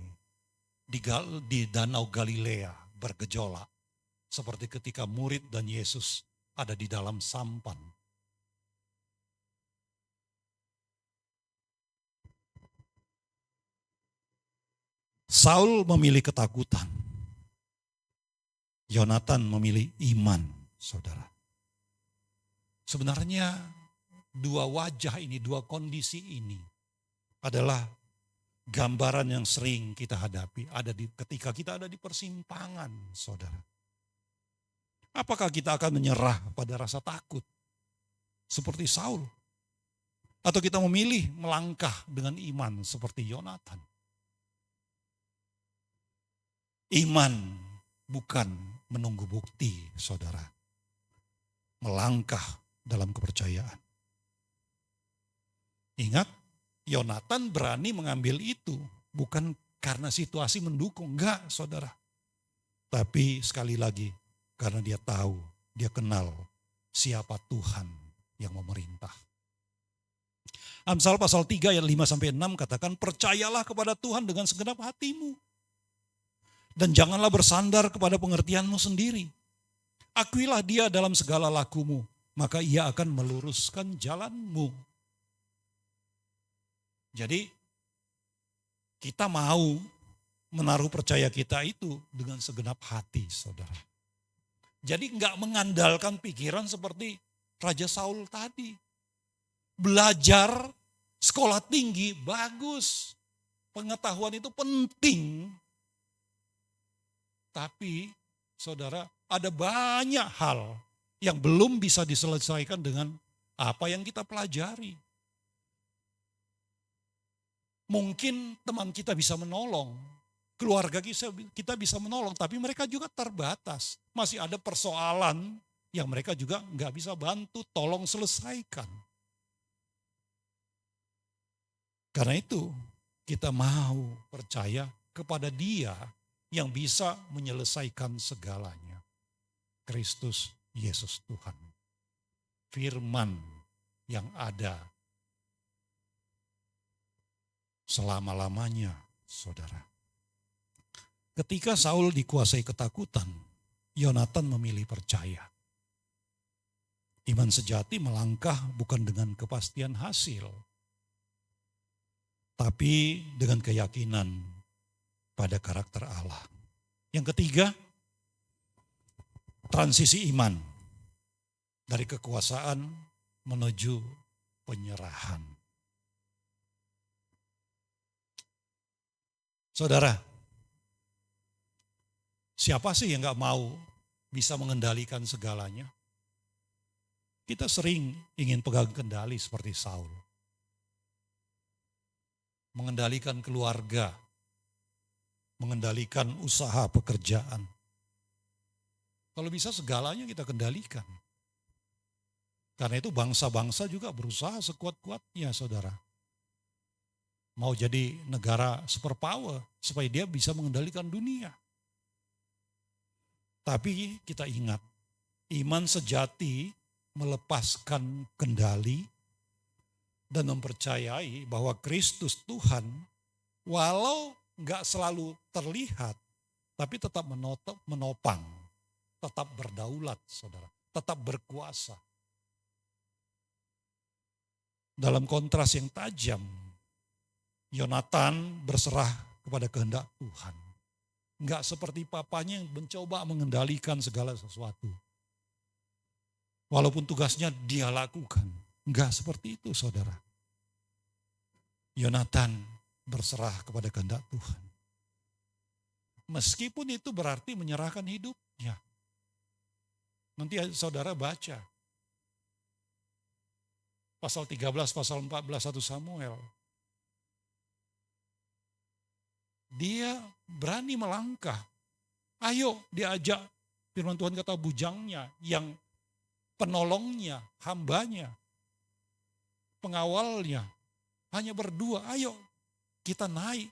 di Danau Galilea bergejolak, seperti ketika murid dan Yesus ada di dalam sampan. Saul memilih ketakutan. Yonatan memilih iman, saudara. Sebenarnya dua wajah ini, dua kondisi ini adalah gambaran yang sering kita hadapi ketika kita ada di persimpangan, saudara. Apakah kita akan menyerah pada rasa takut seperti Saul? Atau kita memilih melangkah dengan iman seperti Yonatan? Iman bukan menunggu bukti, saudara. Melangkah dalam kepercayaan. Ingat, Yonatan berani mengambil itu bukan karena situasi mendukung, enggak, saudara. Tapi sekali lagi karena dia tahu, dia kenal siapa Tuhan yang memerintah. Amsal pasal 3 ayat 5-6 katakan, percayalah kepada Tuhan dengan segenap hatimu. Dan janganlah bersandar kepada pengertianmu sendiri. Akuilah dia dalam segala lakumu, maka ia akan meluruskan jalanmu. Jadi kita mau menaruh percaya kita itu dengan segenap hati, saudara. Jadi enggak mengandalkan pikiran seperti Raja Saul tadi. Belajar, sekolah tinggi, bagus. Pengetahuan itu penting. Tapi saudara, ada banyak hal yang belum bisa diselesaikan dengan apa yang kita pelajari. Mungkin teman kita bisa menolong, keluarga kita bisa menolong, tapi mereka juga terbatas. Masih ada persoalan yang mereka juga nggak bisa bantu, tolong selesaikan. Karena itu kita mau percaya kepada Dia yang bisa menyelesaikan segalanya. Kristus Yesus Tuhan. Firman yang ada selama-lamanya, saudara. Ketika Saul dikuasai ketakutan, Yonatan memilih percaya. Iman sejati melangkah bukan dengan kepastian hasil, tapi dengan keyakinan pada karakter Allah. Yang ketiga, transisi iman dari kekuasaan menuju penyerahan. Saudara, siapa sih yang gak mau bisa mengendalikan segalanya? Kita sering ingin pegang kendali seperti Saul. Mengendalikan keluarga, mengendalikan usaha pekerjaan. Kalau bisa segalanya kita kendalikan. Karena itu bangsa-bangsa juga berusaha sekuat-kuatnya, saudara. Mau jadi negara superpower supaya dia bisa mengendalikan dunia. Tapi kita ingat, iman sejati melepaskan kendali dan mempercayai bahwa Kristus Tuhan walau gak selalu terlihat, tapi tetap menopang, tetap berdaulat, saudara, tetap berkuasa. Dalam kontras yang tajam, Yonatan berserah kepada kehendak Tuhan. Enggak seperti papanya yang mencoba mengendalikan segala sesuatu. Walaupun tugasnya dia lakukan. Enggak seperti itu, saudara. Yonatan berserah kepada kehendak Tuhan. Meskipun itu berarti menyerahkan hidupnya. Nanti saudara baca. Pasal 13, pasal 14, 1 Samuel. Dia berani melangkah. Ayo diajak, firman Tuhan kata bujangnya, yang penolongnya, hambanya, pengawalnya, hanya berdua, ayo kita naik.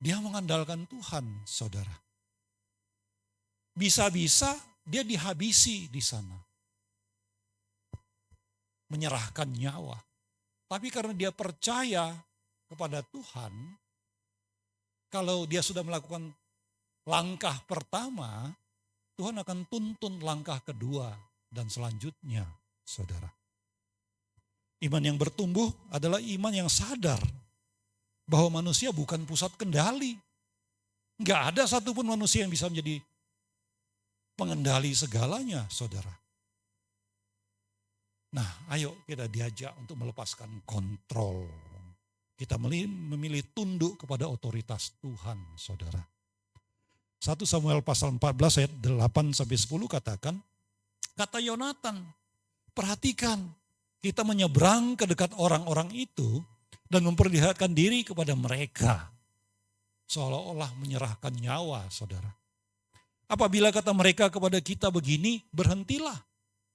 Dia mengandalkan Tuhan, saudara. Bisa-bisa dia dihabisi di sana. Menyerahkan nyawa. Tapi karena dia percaya kepada Tuhan, kalau dia sudah melakukan langkah pertama, Tuhan akan tuntun langkah kedua dan selanjutnya, saudara. Iman yang bertumbuh adalah iman yang sadar bahwa manusia bukan pusat kendali. Enggak ada satupun manusia yang bisa menjadi pengendali segalanya, saudara. Nah, ayo kita diajak untuk melepaskan kontrol. Kita memilih tunduk kepada otoritas Tuhan, saudara. 1 Samuel pasal 14 ayat 8-10 katakan, kata Yonatan, perhatikan, kita menyeberang ke dekat orang-orang itu dan memperlihatkan diri kepada mereka. Seolah-olah menyerahkan nyawa, saudara. Apabila kata mereka kepada kita begini, berhentilah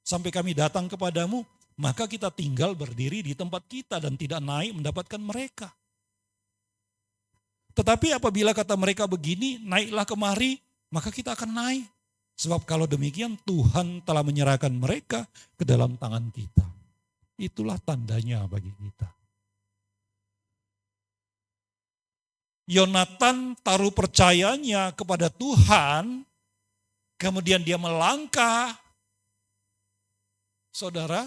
sampai kami datang kepadamu, maka kita tinggal berdiri di tempat kita dan tidak naik mendapatkan mereka. Tetapi apabila kata mereka begini, naiklah kemari, maka kita akan naik. Sebab kalau demikian Tuhan telah menyerahkan mereka ke dalam tangan kita. Itulah tandanya bagi kita. Yonatan taruh percayanya kepada Tuhan, kemudian dia melangkah. Saudara,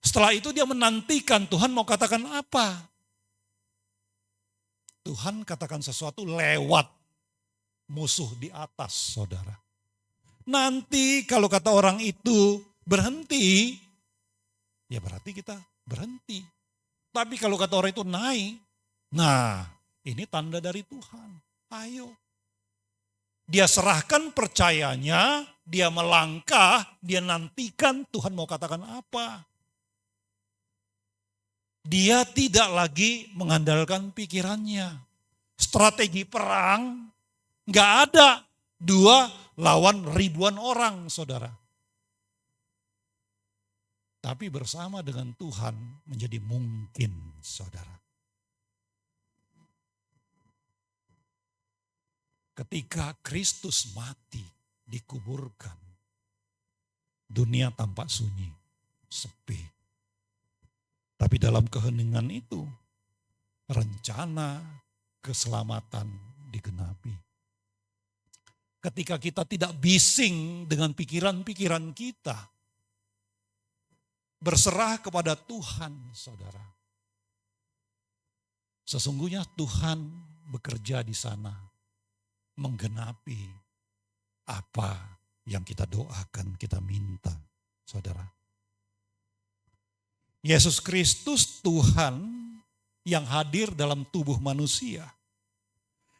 setelah itu dia menantikan Tuhan mau katakan apa. Tuhan katakan sesuatu lewat musuh di atas, saudara. Nanti kalau kata orang itu berhenti, ya berarti kita berhenti. Tapi kalau kata orang itu naik, nah ini tanda dari Tuhan. Ayo. Dia serahkan percayanya, dia melangkah, dia nantikan Tuhan mau katakan apa. Dia tidak lagi mengandalkan pikirannya. Strategi perang, gak ada 2 lawan ribuan orang, saudara. Tapi bersama dengan Tuhan menjadi mungkin, saudara. Ketika Kristus mati, dikuburkan, dunia tampak sunyi, sepi. Tapi dalam keheningan itu, rencana keselamatan digenapi. Ketika kita tidak bising dengan pikiran-pikiran kita, berserah kepada Tuhan, saudara. Sesungguhnya Tuhan bekerja di sana, menggenapi apa yang kita doakan, kita minta, saudara. Yesus Kristus Tuhan yang hadir dalam tubuh manusia,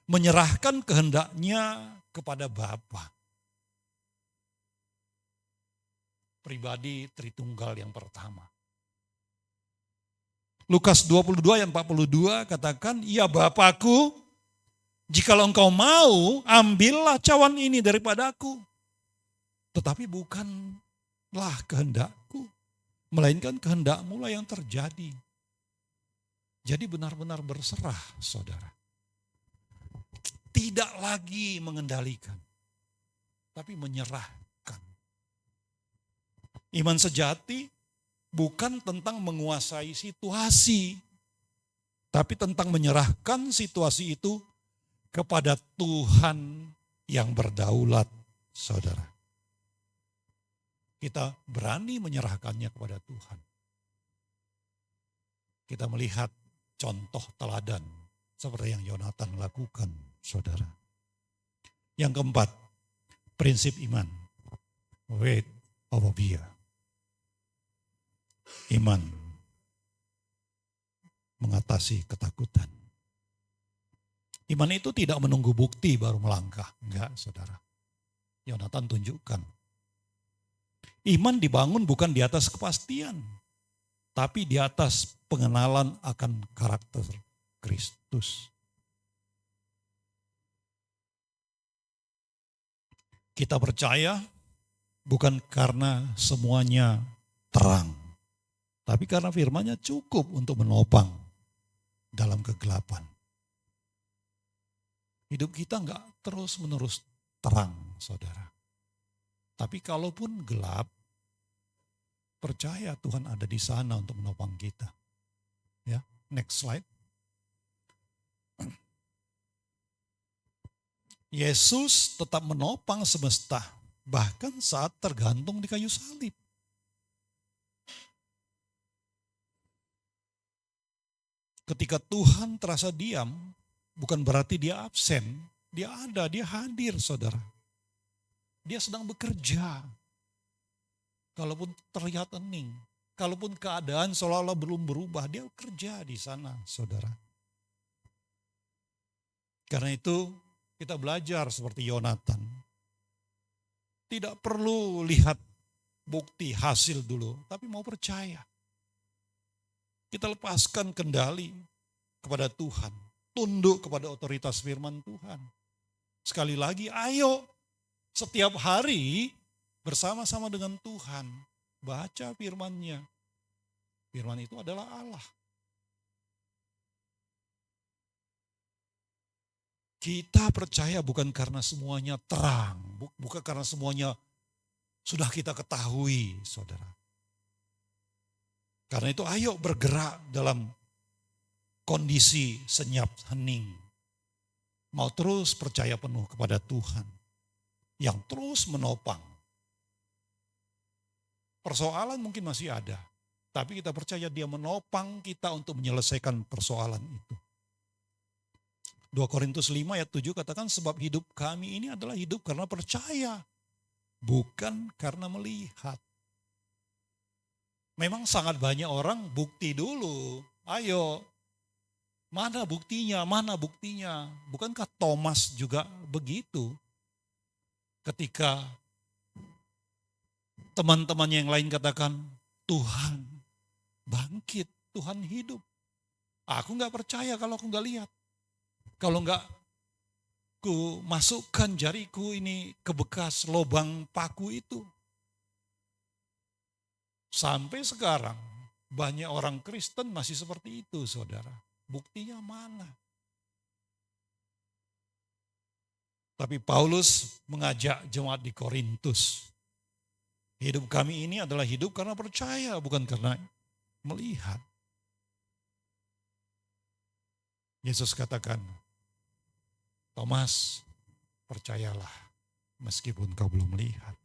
menyerahkan kehendaknya kepada Bapa. Pribadi Tritunggal yang pertama. Lukas 22 ayat 42 katakan, "Ya Bapakku, jikalau engkau mau, ambillah cawan ini daripadaku. Tetapi bukanlah kehendakku, melainkan kehendakmu lah yang terjadi." Jadi benar-benar berserah, saudara. Tidak lagi mengendalikan, tapi menyerahkan. Iman sejati bukan tentang menguasai situasi, tapi tentang menyerahkan situasi itu kepada Tuhan yang berdaulat, saudara. Kita berani menyerahkannya kepada Tuhan. Kita melihat contoh teladan seperti yang Yonatan lakukan, saudara. Yang keempat, prinsip iman. Weight of fear. Iman mengatasi ketakutan. Iman itu tidak menunggu bukti baru melangkah. Enggak, saudara. Yonatan tunjukkan. Iman dibangun bukan di atas kepastian, tapi di atas pengenalan akan karakter Kristus. Kita percaya bukan karena semuanya terang, tapi karena firman-Nya cukup untuk menopang dalam kegelapan. Hidup kita enggak terus-menerus terang, saudara. Tapi kalaupun gelap, percaya Tuhan ada di sana untuk menopang kita. Ya, next slide. Yesus tetap menopang semesta, bahkan saat tergantung di kayu salib. Ketika Tuhan terasa diam, bukan berarti dia absen. Dia ada, dia hadir, saudara. Dia sedang bekerja. Kalaupun terlihat hening, kalaupun keadaan seolah-olah belum berubah, dia bekerja di sana, saudara. Karena itu kita belajar seperti Yonatan. Tidak perlu lihat bukti hasil dulu, tapi mau percaya. Kita lepaskan kendali kepada Tuhan, tunduk kepada otoritas firman Tuhan. Sekali lagi, ayo setiap hari bersama-sama dengan Tuhan, baca firman-Nya. Firman itu adalah Allah. Kita percaya bukan karena semuanya terang, bukan karena semuanya sudah kita ketahui, saudara. Karena itu ayo bergerak dalam kondisi senyap hening. Mau terus percaya penuh kepada Tuhan yang terus menopang. Persoalan mungkin masih ada, tapi kita percaya dia menopang kita untuk menyelesaikan persoalan itu. 2 Korintus 5 ayat 7 katakan, sebab hidup kami ini adalah hidup karena percaya, bukan karena melihat. Memang sangat banyak orang bukti dulu. Ayo, mana buktinya, mana buktinya. Bukankah Thomas juga begitu? Ketika teman-teman yang lain katakan, Tuhan bangkit, Tuhan hidup. Aku gak percaya kalau aku gak lihat. Kalau gak ku masukkan jariku ini ke bekas lubang paku itu. Sampai sekarang banyak orang Kristen masih seperti itu, saudara. Buktinya mana? Tapi Paulus mengajak jemaat di Korintus. Hidup kami ini adalah hidup karena percaya, bukan karena melihat. Yesus katakan, Thomas, percayalah meskipun kau belum melihat.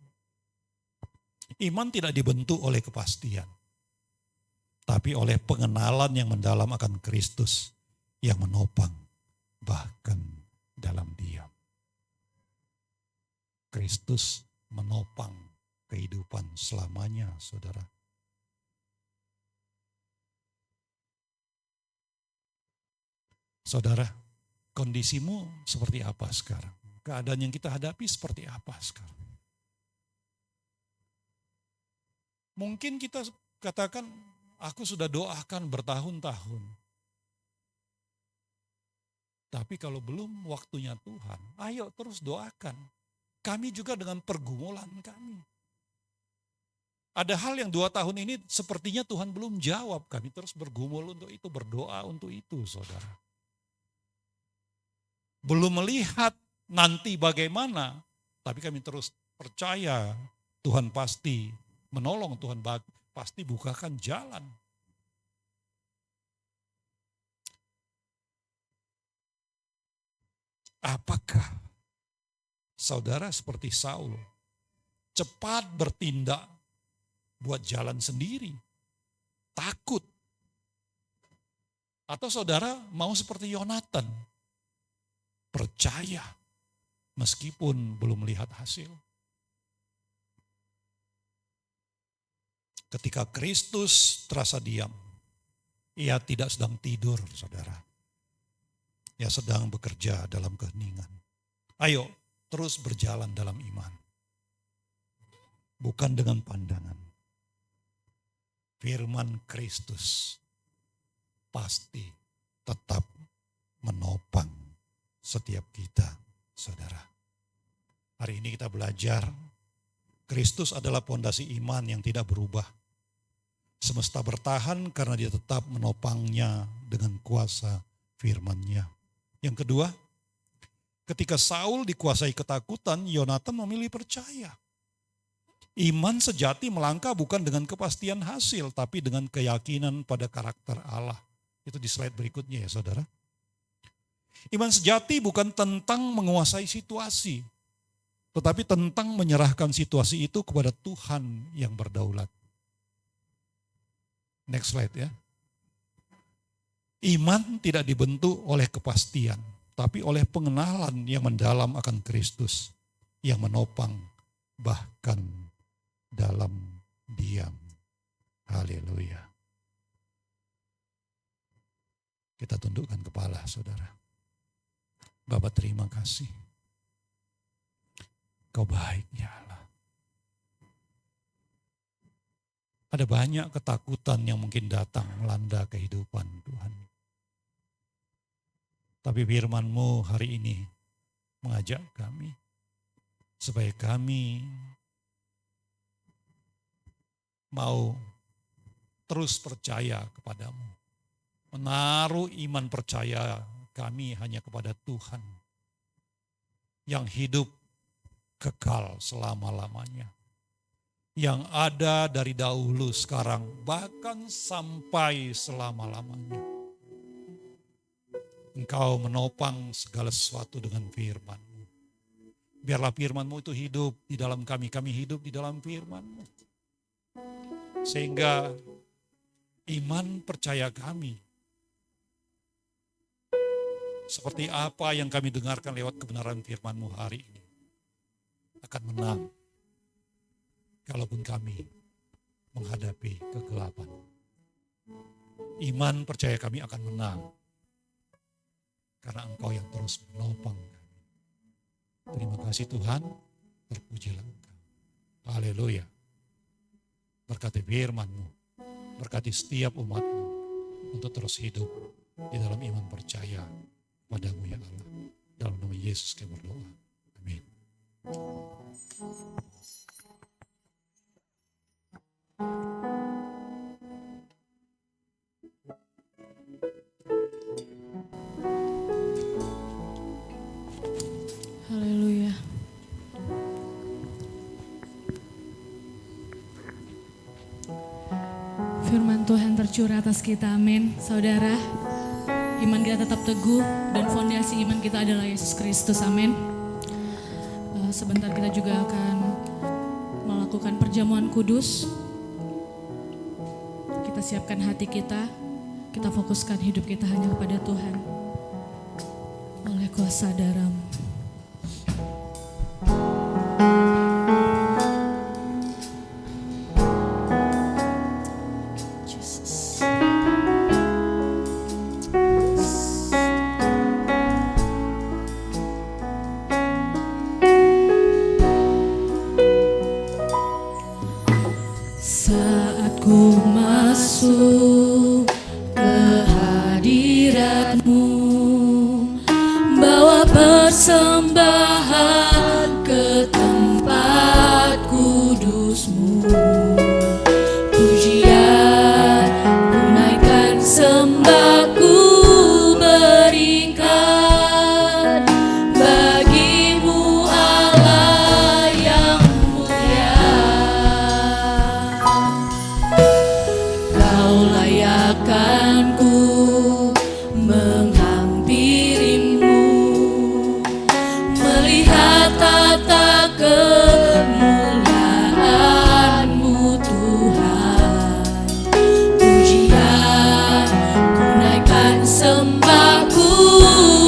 Iman tidak dibentuk oleh kepastian, tapi oleh pengenalan yang mendalam akan Kristus yang menopang bahkan dalam diam. Kristus menopang kehidupan selamanya, saudara. Saudara, kondisimu seperti apa sekarang? Keadaan yang kita hadapi seperti apa sekarang? Mungkin kita katakan, aku sudah doakan bertahun-tahun. Tapi kalau belum waktunya Tuhan, ayo terus doakan. Kami juga dengan pergumulan kami. Ada hal yang 2 tahun ini sepertinya Tuhan belum jawab. Kami terus bergumul untuk itu, berdoa untuk itu, saudara. Belum melihat nanti bagaimana, tapi kami terus percaya Tuhan pasti menolong, Tuhan pasti bukakan jalan. Apakah saudara seperti Saul cepat bertindak buat jalan sendiri, takut? Atau saudara mau seperti Yonatan, percaya meskipun belum melihat hasil? Ketika Kristus terasa diam, ia tidak sedang tidur, saudara. Ia sedang bekerja dalam keheningan. Ayo terus berjalan dalam iman. Bukan dengan pandangan. Firman Kristus pasti tetap menopang setiap kita, saudara. Hari ini kita belajar, Kristus adalah pondasi iman yang tidak berubah. Semesta bertahan karena dia tetap menopangnya dengan kuasa firman-Nya. Yang kedua, ketika Saul dikuasai ketakutan, Yonatan memilih percaya. Iman sejati melangkah bukan dengan kepastian hasil, tapi dengan keyakinan pada karakter Allah. Itu di slide berikutnya ya saudara. Iman sejati bukan tentang menguasai situasi, tetapi tentang menyerahkan situasi itu kepada Tuhan yang berdaulat. Next slide ya. Iman tidak dibentuk oleh kepastian, tapi oleh pengenalan yang mendalam akan Kristus yang menopang bahkan dalam diam. Haleluya. Kita tundukkan kepala, saudara. Bapa, terima kasih. Kau baik ya Allah. Ada banyak ketakutan yang mungkin datang melanda kehidupan Tuhan. Tapi firman-Mu hari ini mengajak kami supaya kami mau terus percaya kepadamu. Menaruh iman percaya kami hanya kepada Tuhan yang hidup kekal selama-lamanya. Yang ada dari dahulu sekarang bahkan sampai selama-lamanya. Engkau menopang segala sesuatu dengan firman-Mu. Biarlah firman-Mu itu hidup di dalam kami hidup di dalam firman-Mu. Sehingga iman percaya kami seperti apa yang kami dengarkan lewat kebenaran firman-Mu hari ini akan menang. Kalaupun kami menghadapi kegelapan. Iman percaya kami akan menang. Karena Engkau yang terus menopang kami. Terima kasih Tuhan, terpujilah Engkau. Haleluya. Berkati firman-Mu, berkati setiap umat-Mu untuk terus hidup di dalam iman percaya padamu ya Allah. Dalam nama Yesus kami berdoa. Amin. Haleluya. Firman Tuhan tercurah atas kita, amin. Saudara, iman kita tetap teguh dan fondasi iman kita adalah Yesus Kristus, amin. Sebentar kita juga akan melakukan perjamuan kudus. Kita siapkan hati kita fokuskan hidup kita hanya kepada Tuhan. Oleh kuasa darah-Mu. Saat ku masuk ke hadirat-Mu, bawa persembahan ke tempat kudus-Mu, pujian ku naikkan, sembah ku berikan bagi-Mu Allah yang mulia. Kau layakkan ku menghampirimu, melihat tata kemuliaan-Mu Tuhan. Pujian ku naikkan, sembah ku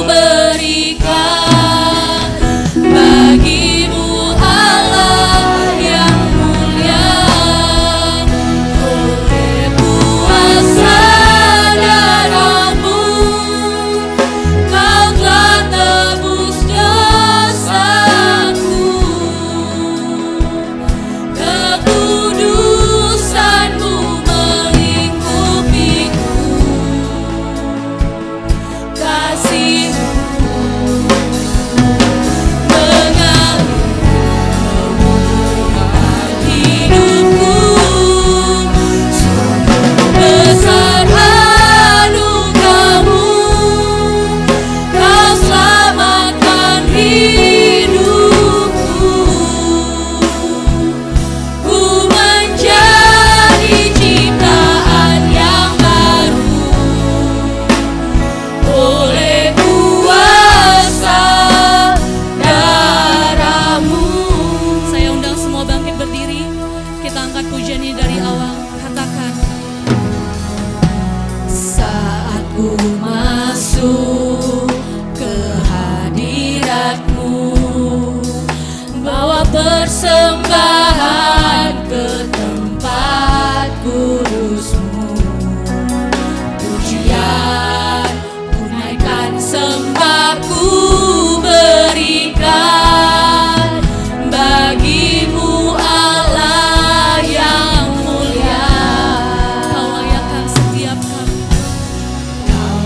berikan bagi-Mu Allah yang mulia. Oleh kuasa darah-Mu, Kau telah tebus dosaku. Kekudusan-Mu melingkupiku, kasih-Mu mengalir hidupku. Besar anugerah-Mu, Kau selamatkan hidupku. Ku menjadi ciptaan yang baru oleh kuasa darah-Mu. Saya undang semua bangkit berdiri. Kita angkat pujian ini dari awal. Katakan, saat ku masuk ke hadirat-Mu, bawa persembahan ke tempat kudus-Mu, pujian ku naikkan, sembah ku berikan bagi-Mu Allah yang mulia. Kau layakkan setiap kami. Kau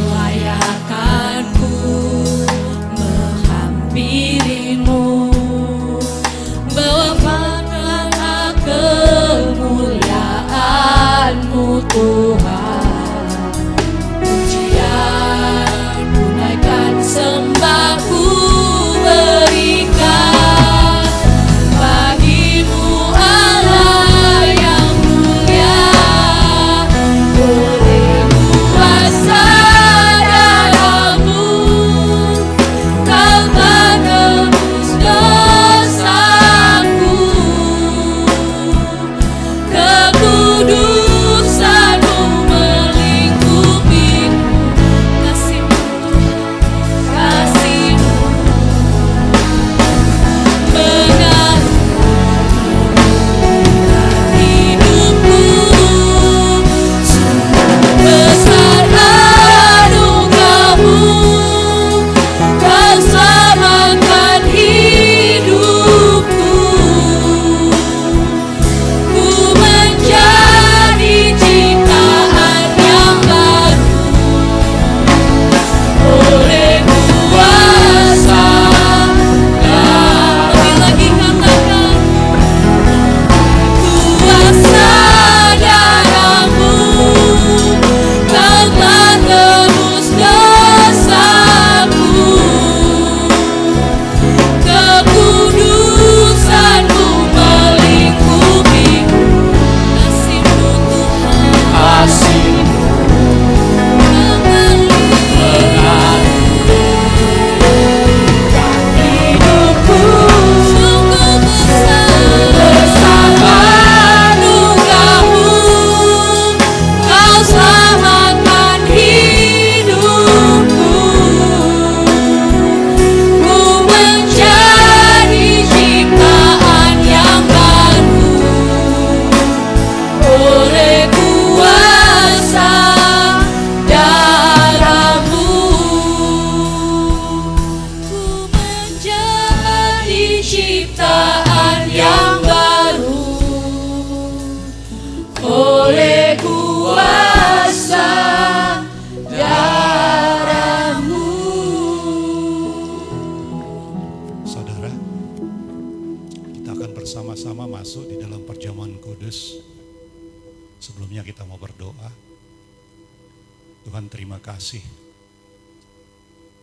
Tuhan, terima kasih.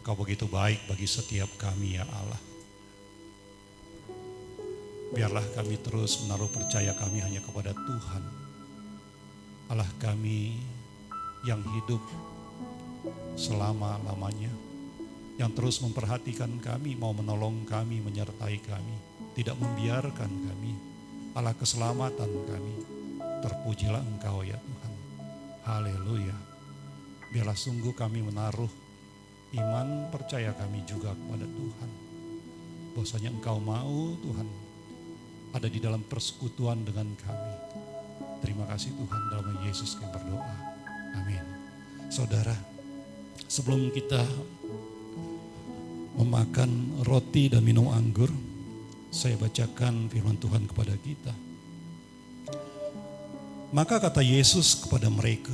Kau begitu baik bagi setiap kami ya Allah. Biarlah kami terus menaruh percaya kami hanya kepada Tuhan, Allah kami yang hidup selama-lamanya, yang terus memperhatikan kami, mau menolong kami, menyertai kami, tidak membiarkan kami. Allah keselamatan kami, terpujilah Engkau ya Tuhan. Haleluya. Biarlah sungguh kami menaruh iman percaya kami juga kepada Tuhan. Bahwasanya Engkau mau Tuhan ada di dalam persekutuan dengan kami. Terima kasih Tuhan, dalam nama Yesus kami berdoa. Amin. Saudara, sebelum kita memakan roti dan minum anggur, saya bacakan firman Tuhan kepada kita. Maka kata Yesus kepada mereka,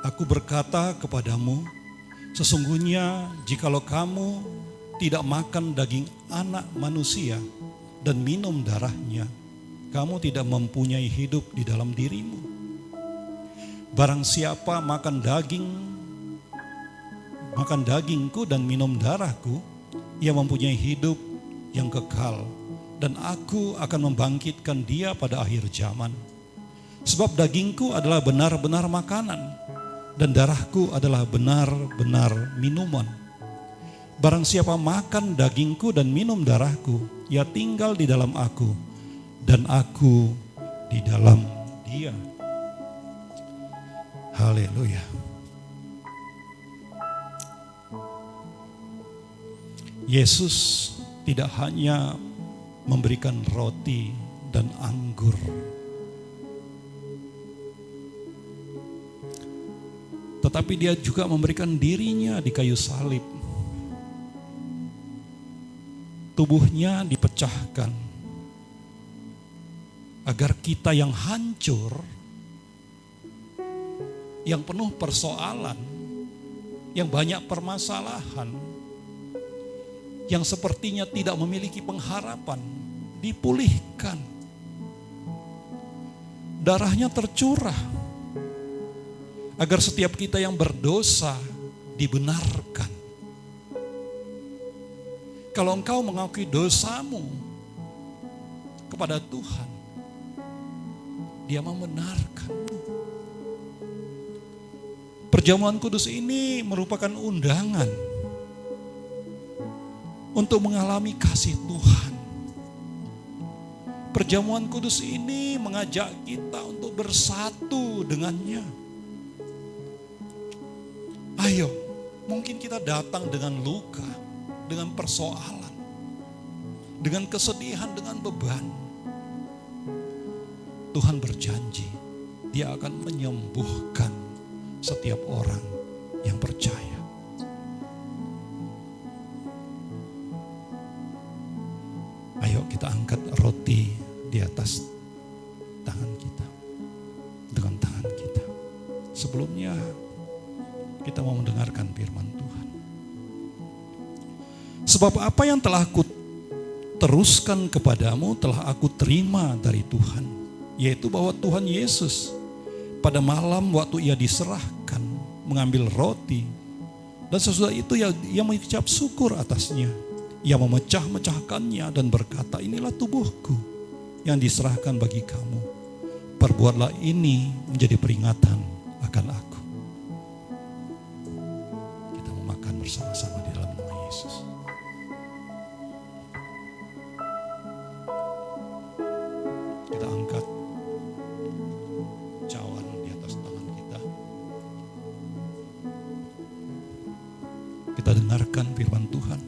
Aku berkata kepadamu, sesungguhnya jikalau kamu tidak makan daging anak manusia dan minum darahnya, kamu tidak mempunyai hidup di dalam dirimu. Barang siapa makan dagingku dan minum darahku, ia mempunyai hidup yang kekal, dan aku akan membangkitkan dia pada akhir zaman. Sebab dagingku adalah benar-benar makanan, dan darahku adalah benar-benar minuman. Barang siapa makan dagingku dan minum darahku, ia tinggal di dalam aku, dan aku di dalam dia. Haleluya. Yesus tidak hanya memberikan roti dan anggur, tetapi dia juga memberikan dirinya di kayu salib. Tubuhnya dipecahkan agar kita yang hancur, yang penuh persoalan, yang banyak permasalahan, yang sepertinya tidak memiliki pengharapan, dipulihkan. Darahnya tercurah agar setiap kita yang berdosa dibenarkan. Kalau engkau mengakui dosamu kepada Tuhan, Dia membenarkanmu. Perjamuan kudus ini merupakan undangan untuk mengalami kasih Tuhan. Perjamuan kudus ini mengajak kita untuk bersatu dengannya. Ayo, mungkin kita datang dengan luka, dengan persoalan, dengan kesedihan, dengan beban. Tuhan berjanji, Dia akan menyembuhkan setiap orang yang percaya. Ayo kita angkat roti di atas tangan kita, dengan tangan kita. Sebelumnya kita mau mendengarkan firman Tuhan. Sebab apa yang telah aku teruskan kepadamu telah aku terima dari Tuhan, yaitu bahwa Tuhan Yesus pada malam waktu Ia diserahkan mengambil roti, dan sesudah itu ia mengucap syukur atasnya. Ia memecah-mecahkannya dan berkata, inilah tubuhku yang diserahkan bagi kamu. Perbuatlah ini menjadi peringatan akan aku. Kita memakan bersama-sama di dalam nama Yesus. Kita angkat cawan di atas tangan kita. Kita dengarkan firman Tuhan.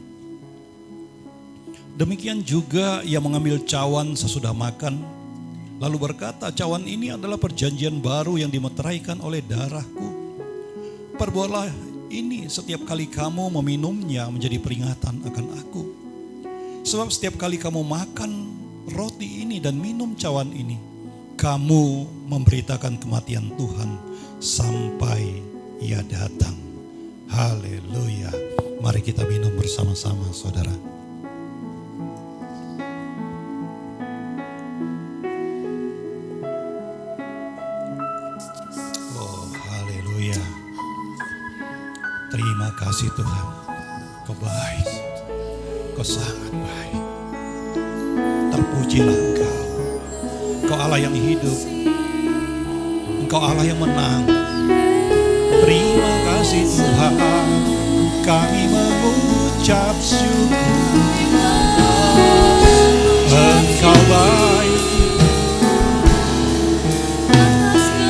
Demikian juga Ia mengambil cawan sesudah makan, lalu berkata, cawan ini adalah perjanjian baru yang dimeteraikan oleh darahku. Perbuatlah ini setiap kali kamu meminumnya menjadi peringatan akan aku. Sebab setiap kali kamu makan roti ini dan minum cawan ini, kamu memberitakan kematian Tuhan sampai Ia datang. Haleluya. Mari kita minum bersama-sama, saudara. Terima kasih Tuhan. Kau baik. Kau sangat baik. Terpujilah Engkau. Engkau Allah yang hidup. Engkau Allah yang menang. Terima kasih Tuhan. Kami mengucap syukur. Engkau baik.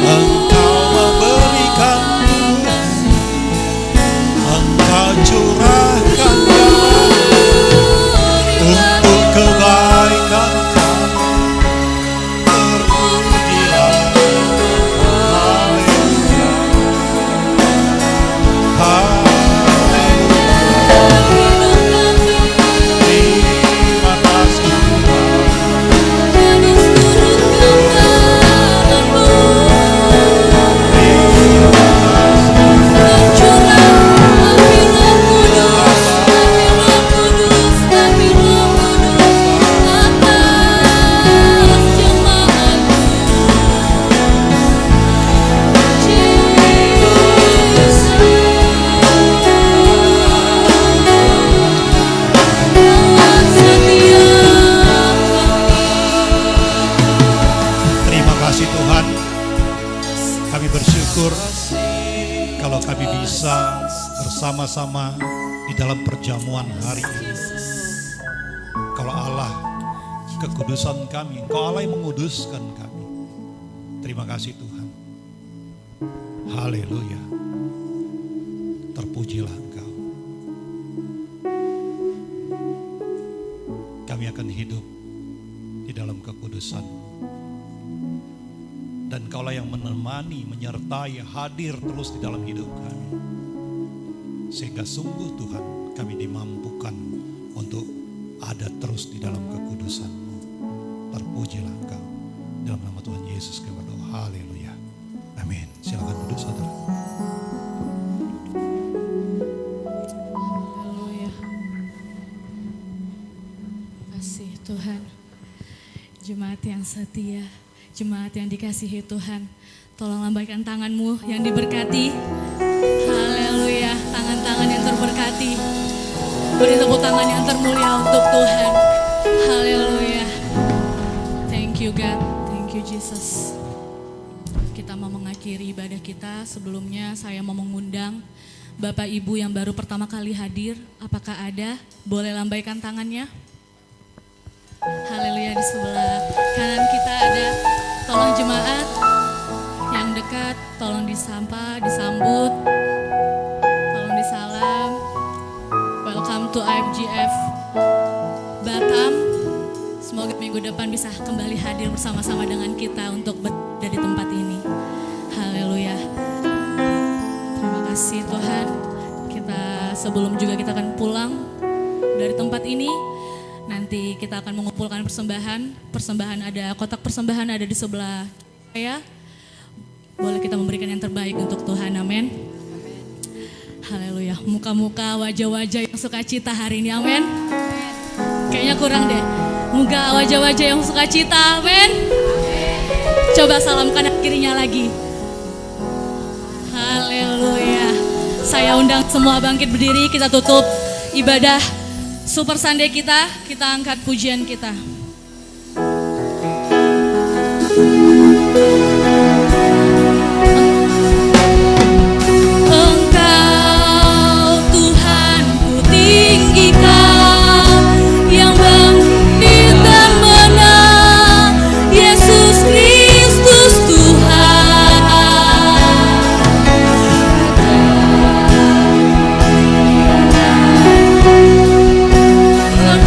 Engkau memberikan. Engkau curahkan untuk kebaikan kami. Terpujilah. Haleluya. Terima kasih Tuhan. Terima kasih Tuhan. Kami bersyukur kalau kami bisa bersama-sama di dalam perjamuan hari ini. Kalau Allah kekudusan kami, Engkau Allah yang menguduskan kami. Terima kasih Tuhan. Haleluya. Terpujilah Engkau. Kami akan hidup di dalam kekudusan. Dan Kaulah yang menemani, menyertai, hadir terus di dalam hidup kami. Sehingga sungguh Tuhan kami dimampukan untuk ada terus di dalam kekudusan-Mu. Terpujilah Engkau. Dalam nama Tuhan Yesus kami berdoa. Haleluya. Amin. Silakan duduk saudara. Haleluya. Kasih Tuhan. Jemaat yang setia, jemaat yang dikasihi Tuhan, tolong lambaikan tanganmu yang diberkati. Haleluya, tangan-tangan yang terberkati. Beri tepuk tangan yang termulia untuk Tuhan. Haleluya. Thank you God, thank you Jesus. Kita mau mengakhiri ibadah kita. Sebelumnya saya mau mengundang Bapak Ibu yang baru pertama kali hadir. Apakah ada? Boleh lambaikan tangannya. Haleluya, di sebelah kanan kita ada. Tolong jemaat yang dekat, tolong disapa, disambut, tolong disalam. Welcome to IFGF Batam. Semoga minggu depan bisa kembali hadir bersama-sama dengan kita untuk berada di tempat ini. Haleluya. Terima kasih Tuhan. Sebelum juga kita akan pulang dari tempat ini, nanti kita akan mengumpulkan persembahan ada, kotak persembahan ada di sebelah saya. Boleh kita memberikan yang terbaik untuk Tuhan, amin. Haleluya, muka-muka wajah-wajah yang sukacita hari ini, amin. Kayaknya kurang deh, muka wajah-wajah yang sukacita, amin. Coba salamkan kirinya lagi. Haleluya. Saya undang semua bangkit berdiri, kita tutup ibadah Super Sunday kita angkat pujian kita. Engkau Tuhan ku tinggikan, yang bangkit dan menang, Yesus Kristus Tuhan.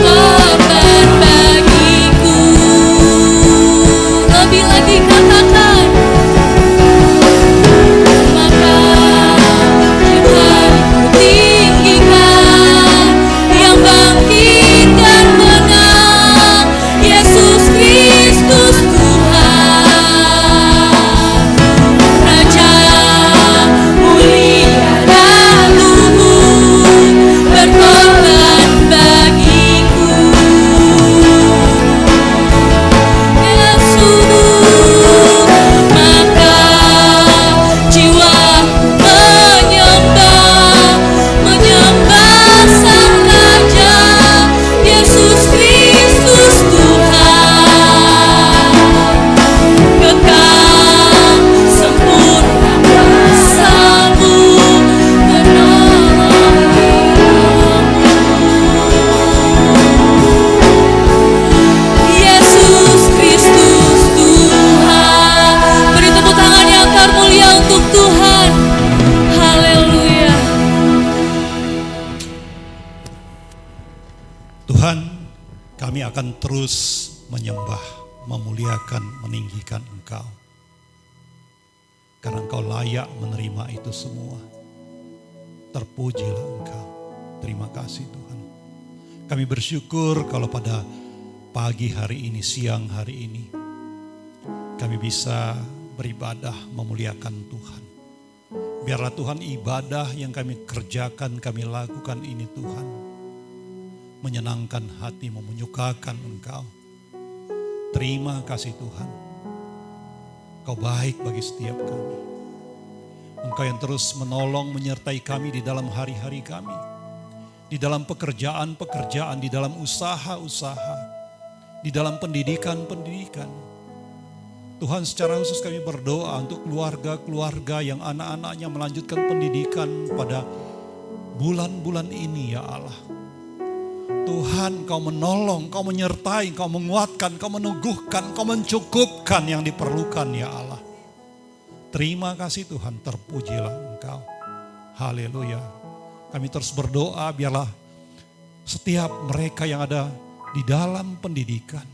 Korban bagi Kami akan terus menyembah, memuliakan, meninggikan Engkau. Karena Engkau layak menerima itu semua. Terpujilah Engkau. Terima kasih Tuhan. Kami bersyukur kalau pada pagi hari ini, siang hari ini, kami bisa beribadah memuliakan Tuhan. Biarlah Tuhan ibadah yang kami kerjakan, kami lakukan ini Tuhan, menyenangkan hati, menyukakan Engkau. Terima kasih Tuhan. Kau baik bagi setiap kami. Engkau yang terus menolong, menyertai kami di dalam hari-hari kami. Di dalam pekerjaan-pekerjaan, di dalam usaha-usaha, di dalam pendidikan-pendidikan. Tuhan, secara khusus kami berdoa untuk keluarga-keluarga yang anak-anaknya melanjutkan pendidikan pada bulan-bulan ini ya Allah. Tuhan, Kau menolong, Kau menyertai, Kau menguatkan, Kau meneguhkan, Kau mencukupkan yang diperlukan ya Allah. Terima kasih Tuhan, terpujilah Engkau. Haleluya. Kami terus berdoa biarlah setiap mereka yang ada di dalam pendidikan,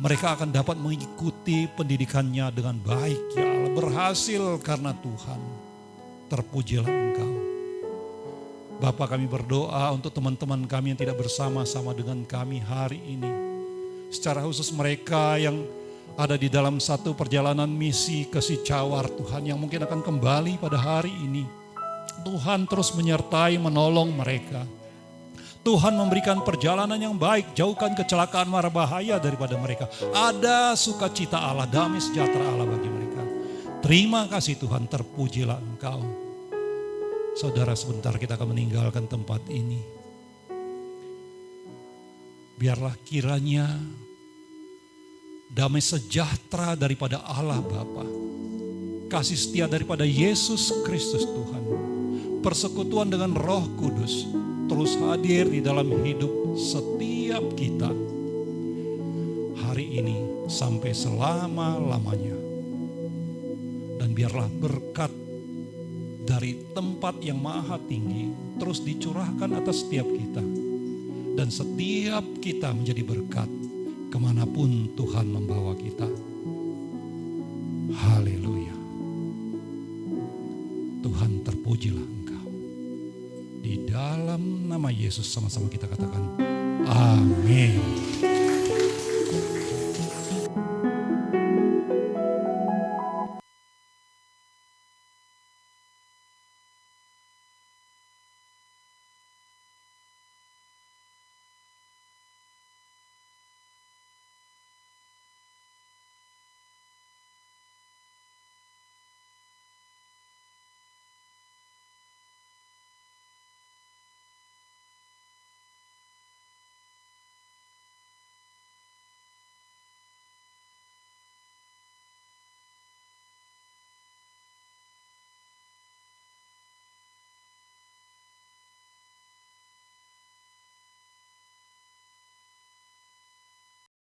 mereka akan dapat mengikuti pendidikannya dengan baik ya Allah. Berhasil karena Tuhan. Terpujilah Engkau. Bapa, kami berdoa untuk teman-teman kami yang tidak bersama-sama dengan kami hari ini. Secara khusus mereka yang ada di dalam satu perjalanan misi ke Sicawar Tuhan, yang mungkin akan kembali pada hari ini. Tuhan terus menyertai, menolong mereka. Tuhan memberikan perjalanan yang baik, jauhkan kecelakaan mara bahaya daripada mereka. Ada sukacita Allah, damai sejahtera Allah bagi mereka. Terima kasih Tuhan, terpujilah Engkau. Saudara, sebentar kita akan meninggalkan tempat ini. Biarlah kiranya damai sejahtera daripada Allah Bapa, kasih setia daripada Yesus Kristus Tuhan, persekutuan dengan Roh Kudus terus hadir di dalam hidup setiap kita hari ini sampai selama-lamanya. Dan biarlah berkat dari tempat yang maha tinggi terus dicurahkan atas setiap kita. Dan setiap kita menjadi berkat kemanapun Tuhan membawa kita. Haleluya. Tuhan, terpujilah Engkau. Di dalam nama Yesus sama-sama kita katakan amin.